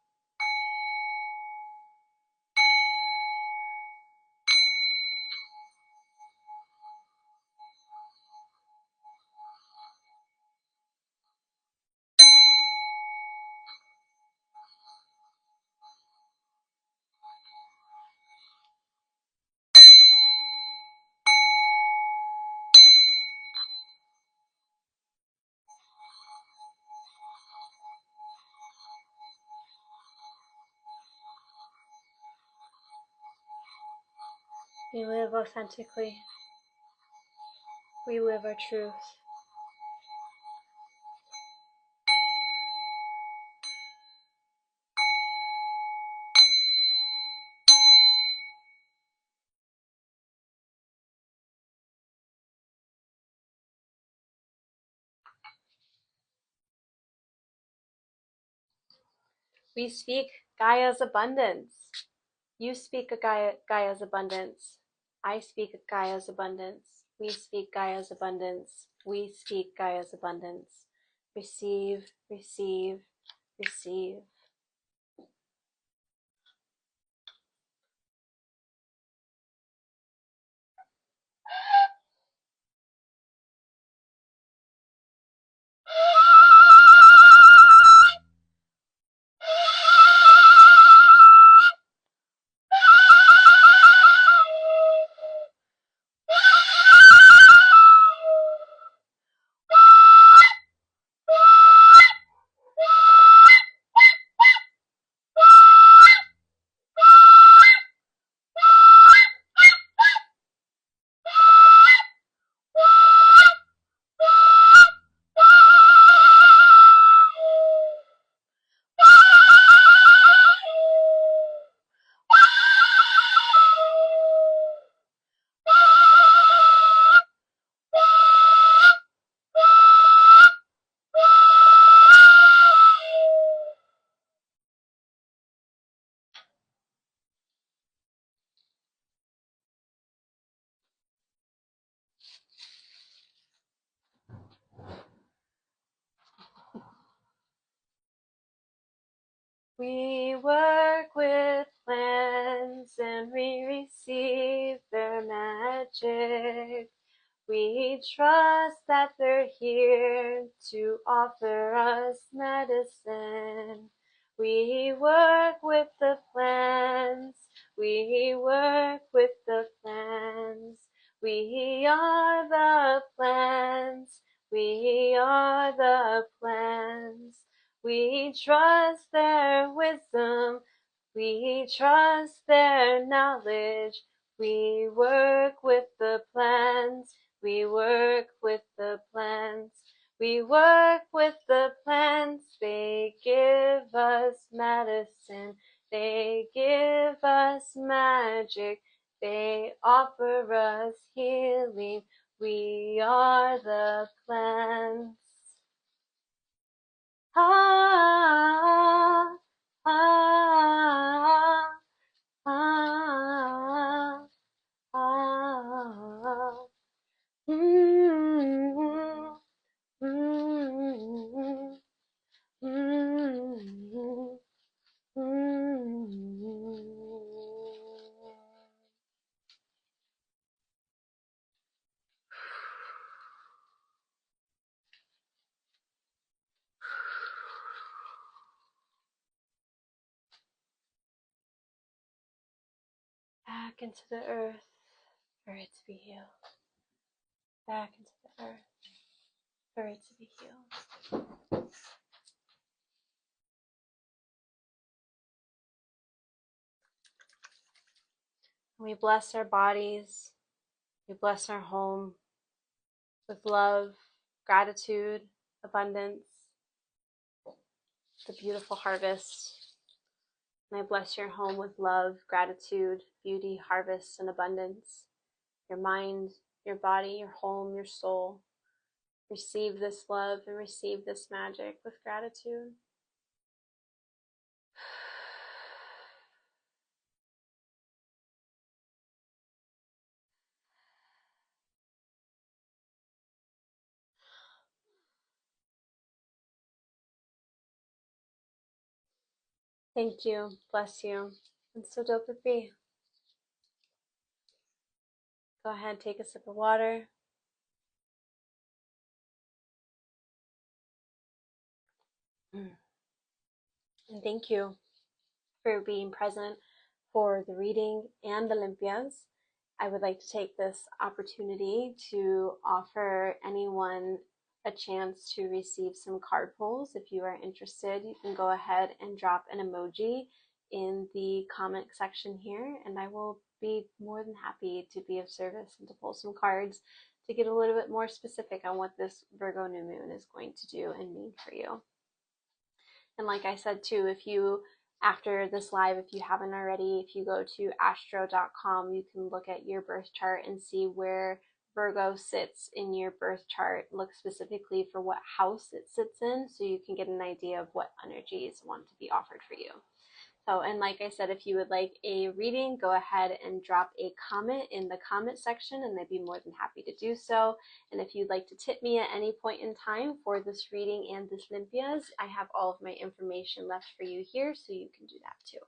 We live authentically. We live our truth. We speak Gaia's abundance. You speak Gaia's abundance. I speak Gaia's abundance. We speak Gaia's abundance. We speak Gaia's abundance. Receive, receive, receive. We work with plants and we receive their magic. We trust that they're here to offer us medicine. We work with the plants We work with the plans. We are the plans. We are the plans. We trust their wisdom. We trust their knowledge. We work with the plans. We work with the plans. We work with the plants. They give us medicine. They give us magic. They offer us healing. We are the plants. Ah, ah, ah, ah. Mm-hmm. Mm-hmm. Mm-hmm. Mm-hmm. Back into the earth for it to be healed. Back into the earth for it to be healed. We bless our bodies. We bless our home with love, gratitude, abundance, the beautiful harvest. And I bless your home with love, gratitude, beauty, harvest, and abundance. Your mind, your body, your home, your soul. Receive this love and receive this magic with gratitude. Thank you. Bless you. And so dope it be. Go ahead, take a sip of water. And thank you for being present for the reading and the Limpias. I would like to take this opportunity to offer anyone a chance to receive some card pulls. If you are interested, you can go ahead and drop an emoji in the comment section here, and I will be more than happy to be of service and to pull some cards to get a little bit more specific on what this Virgo new moon is going to do and mean for you. And like I said too, if you, after this live, if you haven't already, if you go to astro.com, you can look at your birth chart and see where Virgo sits in your birth chart. Look specifically for what house it sits in so you can get an idea of what energies want to be offered for you. So, and like I said, if you would like a reading, go ahead and drop a comment in the comment section and I'd be more than happy to do so. And if you'd like to tip me at any point in time for this reading and this Limpias, I have all of my information left for you here, so you can do that too.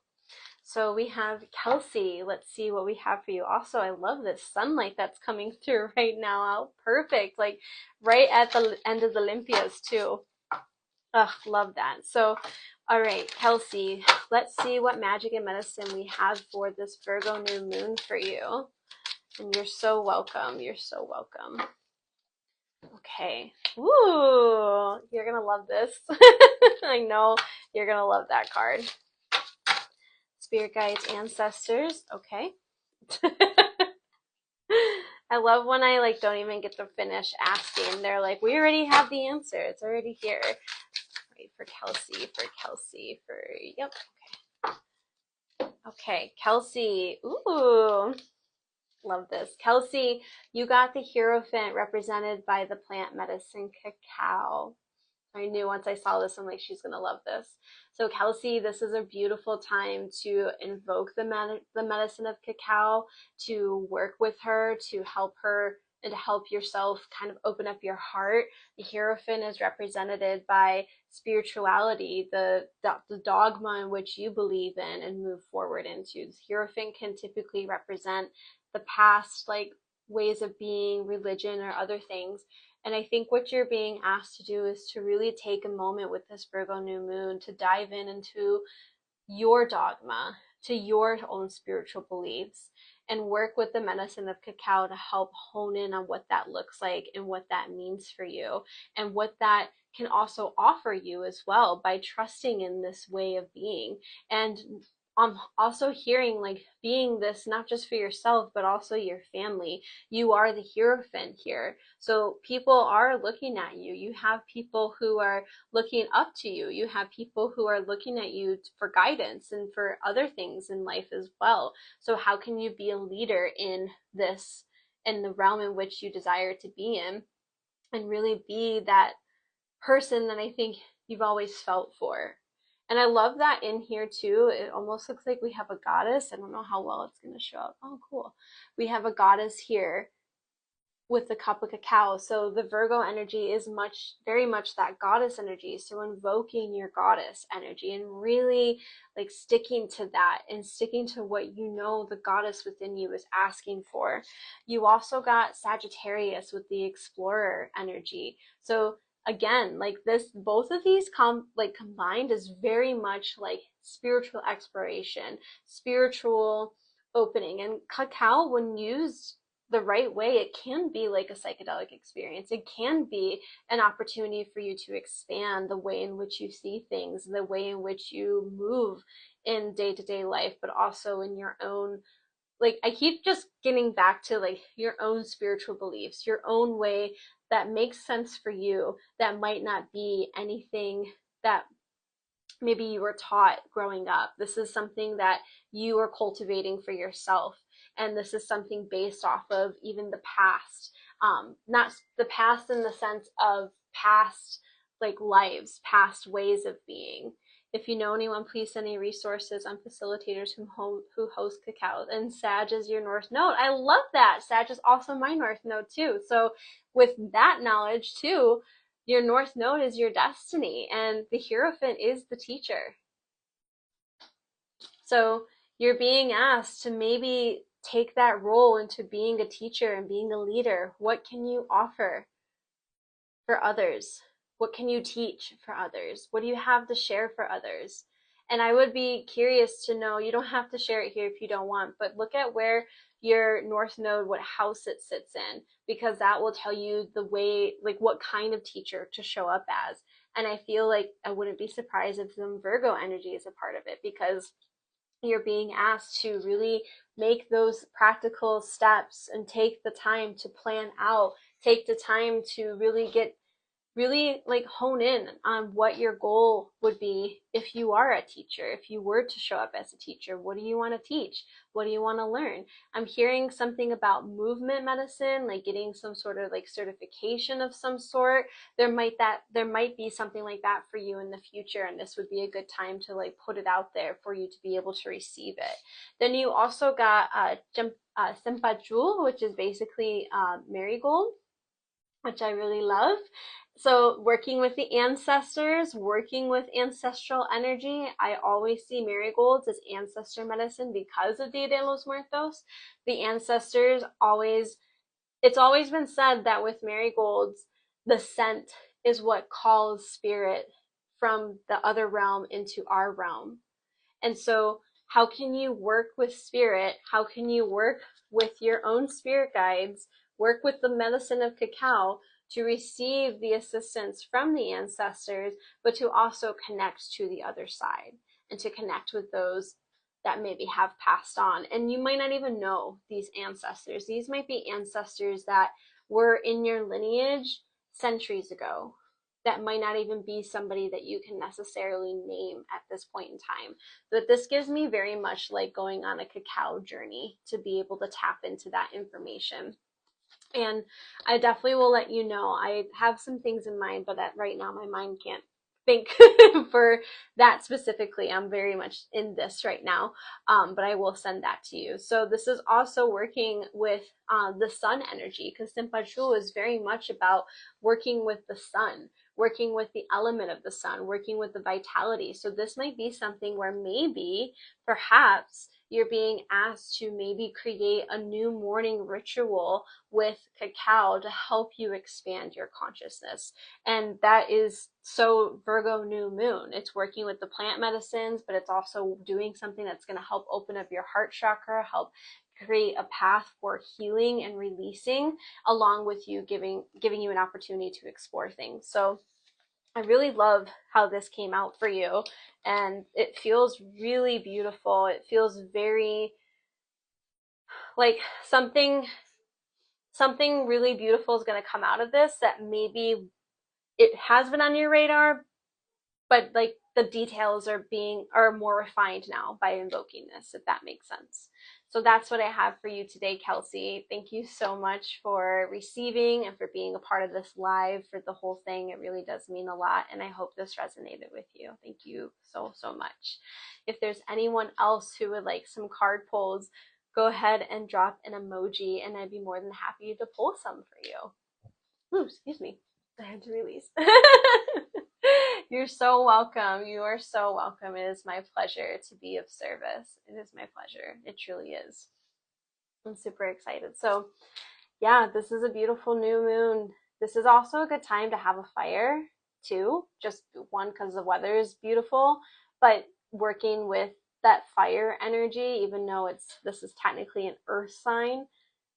So we have Kelsey. Let's see what we have for you. Also, I love this sunlight that's coming through right now. How perfect. Like right at the end of the Limpias too. Ugh, love that. So, all right, Kelsey, let's see what magic and medicine we have for this Virgo new moon for you. And you're so welcome. You're so welcome. Okay. Ooh, you're going to love this. I know you're going to love that card. Spirit guides, ancestors. Okay. I love when I like don't even get to finish asking. They're like, we already have the answer. It's already here. For Kelsey, yep, okay, Kelsey, ooh, love this. Kelsey, you got the Hierophant represented by the plant medicine cacao. I knew once I saw this, I'm like, she's gonna love this. So Kelsey, this is a beautiful time to invoke the medicine of cacao, to work with her, to help her and to help yourself kind of open up your heart. The Hierophant is represented by spirituality, the dogma in which you believe in and move forward into. The Hierophant can typically represent the past, like ways of being, religion, or other things. And I think what you're being asked to do is to really take a moment with this Virgo new moon to dive into your dogma, to your own spiritual beliefs and work with the medicine of cacao to help hone in on what that looks like and what that means for you and what that can also offer you as well by trusting in this way of being. And also hearing like being this not just for yourself but also your family. You are the hierophant here, so people are looking at you. You have people who are looking up to you. You have people who are looking at you for guidance and for other things in life as well. So how can you be a leader in this, in the realm in which you desire to be in, and really be that person that I think you've always felt for? And I love that in here too. It almost looks like we have a goddess. I don't know how well it's going to show up. Oh, cool. We have a goddess here with the cup of cacao. So the Virgo energy is very much that goddess energy. So invoking your goddess energy and really like sticking to that and sticking to what you know the goddess within you is asking for. You also got Sagittarius with the explorer energy. So again, like this, both of these combined is very much like spiritual exploration, spiritual opening. And cacao, when used the right way, it can be like a psychedelic experience. It can be an opportunity for you to expand the way in which you see things, the way in which you move in day-to-day life, but also in your own, like I keep just getting back to like your own spiritual beliefs, your own way that makes sense for you, that might not be anything that maybe you were taught growing up. This is something that you are cultivating for yourself. And this is something based off of even the past. Not the past in the sense of past like lives, past ways of being. If you know anyone, please send any resources on facilitators who host cacao. And Sag is your North Node. I love that. Sag is also my North Node too. So with that knowledge too, your North Node is your destiny, and the Hierophant is the teacher. So you're being asked to maybe take that role into being a teacher and being a leader. What can you offer for others? What can you teach for others? What do you have to share for others? And I would be curious to know, you don't have to share it here if you don't want, but look at where your North Node, what house it sits in, because that will tell you the way, like what kind of teacher to show up as. And I feel like I wouldn't be surprised if some Virgo energy is a part of it, because you're being asked to really make those practical steps and take the time to plan out, take the time to really like hone in on what your goal would be if you are a teacher, if you were to show up as a teacher. What do you want to teach? What do you want to learn? I'm hearing something about movement medicine, like getting some sort of like certification of some sort. There might be something like that for you in the future, and this would be a good time to like put it out there for you to be able to receive it. Then you also got Sempajul, which is basically marigold, which I really love. So working with the ancestors, working with ancestral energy, I always see marigolds as ancestor medicine because of Dia de los Muertos. The ancestors always, it's always been said that with marigolds, the scent is what calls spirit from the other realm into our realm. And so how can you work with spirit? How can you work with your own spirit guides, work with the medicine of cacao to receive the assistance from the ancestors, but to also connect to the other side and to connect with those that maybe have passed on. And you might not even know these ancestors. These might be ancestors that were in your lineage centuries ago, that might not even be somebody that you can necessarily name at this point in time. But this gives me very much like going on a cacao journey to be able to tap into that information. And I definitely will let you know. I have some things in mind, but right now my mind can't think for that specifically. I'm very much in this right now, but I will send that to you. So this is also working with the sun energy, because Simpachul is very much about working with the sun, working with the element of the sun, working with the vitality. So this might be something where maybe, perhaps, you're being asked to maybe create a new morning ritual with cacao to help you expand your consciousness. And that is so Virgo new moon. It's working with the plant medicines, but it's also doing something that's going to help open up your heart chakra, help create a path for healing and releasing, along with you giving you an opportunity to explore things. So I really love how this came out for you, and it feels really beautiful. It feels very like something really beautiful is going to come out of this, that maybe it has been on your radar, but like the details are more refined now by invoking this, if that makes sense. So that's what I have for you today, Kelsey. Thank you so much for receiving and for being a part of this live, for the whole thing. It really does mean a lot, and I hope this resonated with you. Thank you so, so much. If there's anyone else who would like some card pulls, go ahead and drop an emoji, and I'd be more than happy to pull some for you. Ooh, excuse me. I had to release. You're so welcome. You are so welcome. It is my pleasure to be of service. It is my pleasure. It truly is. I'm super excited. So yeah, this is a beautiful new moon. This is also a good time to have a fire too. Just one, because the weather is beautiful, but working with that fire energy, even though this is technically an earth sign,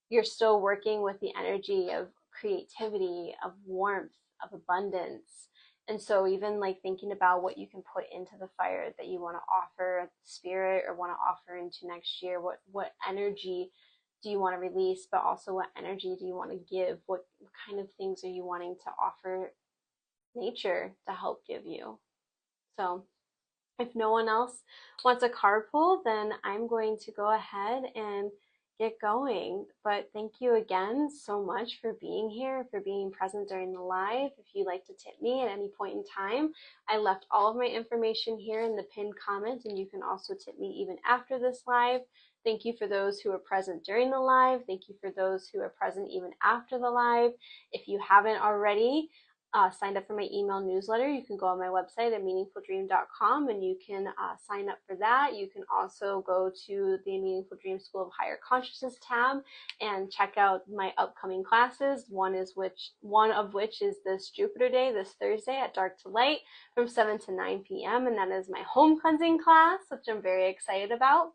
you're still working with the energy of creativity, of warmth, of abundance. And so even like thinking about what you can put into the fire that you want to offer spirit, or want to offer into next year, what energy do you want to release, but also what energy do you want to give? What kind of things are you wanting to offer nature to help give you? So if no one else wants a card pull, then I'm going to go ahead and get going. But thank you again so much for being here, for being present during the live. If you'd like to tip me at any point in time, I left all of my information here in the pinned comment, and you can also tip me even after this live. Thank you for those who are present during the live. Thank you for those who are present even after the live. If you haven't already signed up for my email newsletter, you can go on my website at ameaningfuldream.com, and you can sign up for that. You can also go to the Meaningful Dream School of Higher Consciousness tab and check out my upcoming classes. One of which is this Jupiter Day, this Thursday at Dark to Light from 7 to 9 p.m. And that is my home cleansing class, which I'm very excited about.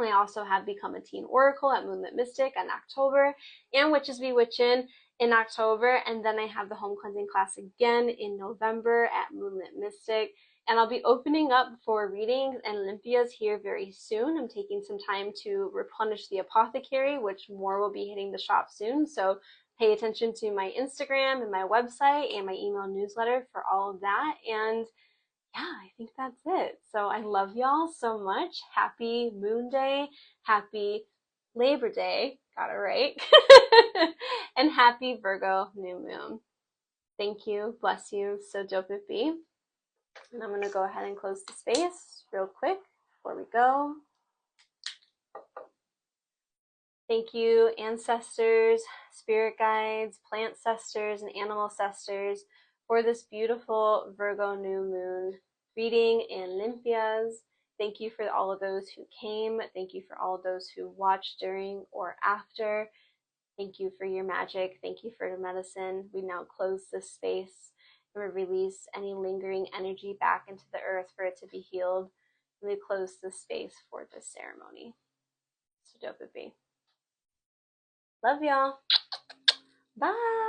I also have Become a Teen Oracle at Moonlit Mystic in October, and Witches Bewitchin' in October, and then I have the home cleansing class again in November at Moonlit Mystic. And I'll be opening up for readings and Limpias here very soon. I'm taking some time to replenish the apothecary, which more will be hitting the shop soon. So pay attention to my Instagram and my website and my email newsletter for all of that. And yeah, I think that's it. So I love y'all so much. Happy Moon Day. Happy Labor Day. Got it right. And happy Virgo new moon. Thank you. Bless you. So dope it be. And I'm going to go ahead and close the space real quick before we go. Thank you, ancestors, spirit guides, plant cestors, and animal cestors, for this beautiful Virgo new moon reading in Limpias. Thank you for all of those who came. Thank you for all of those who watched during or after. Thank you for your magic. Thank you for your medicine. We now close this space and we release any lingering energy back into the earth for it to be healed. And we close this space for this ceremony. So dope it be. Love y'all. Bye.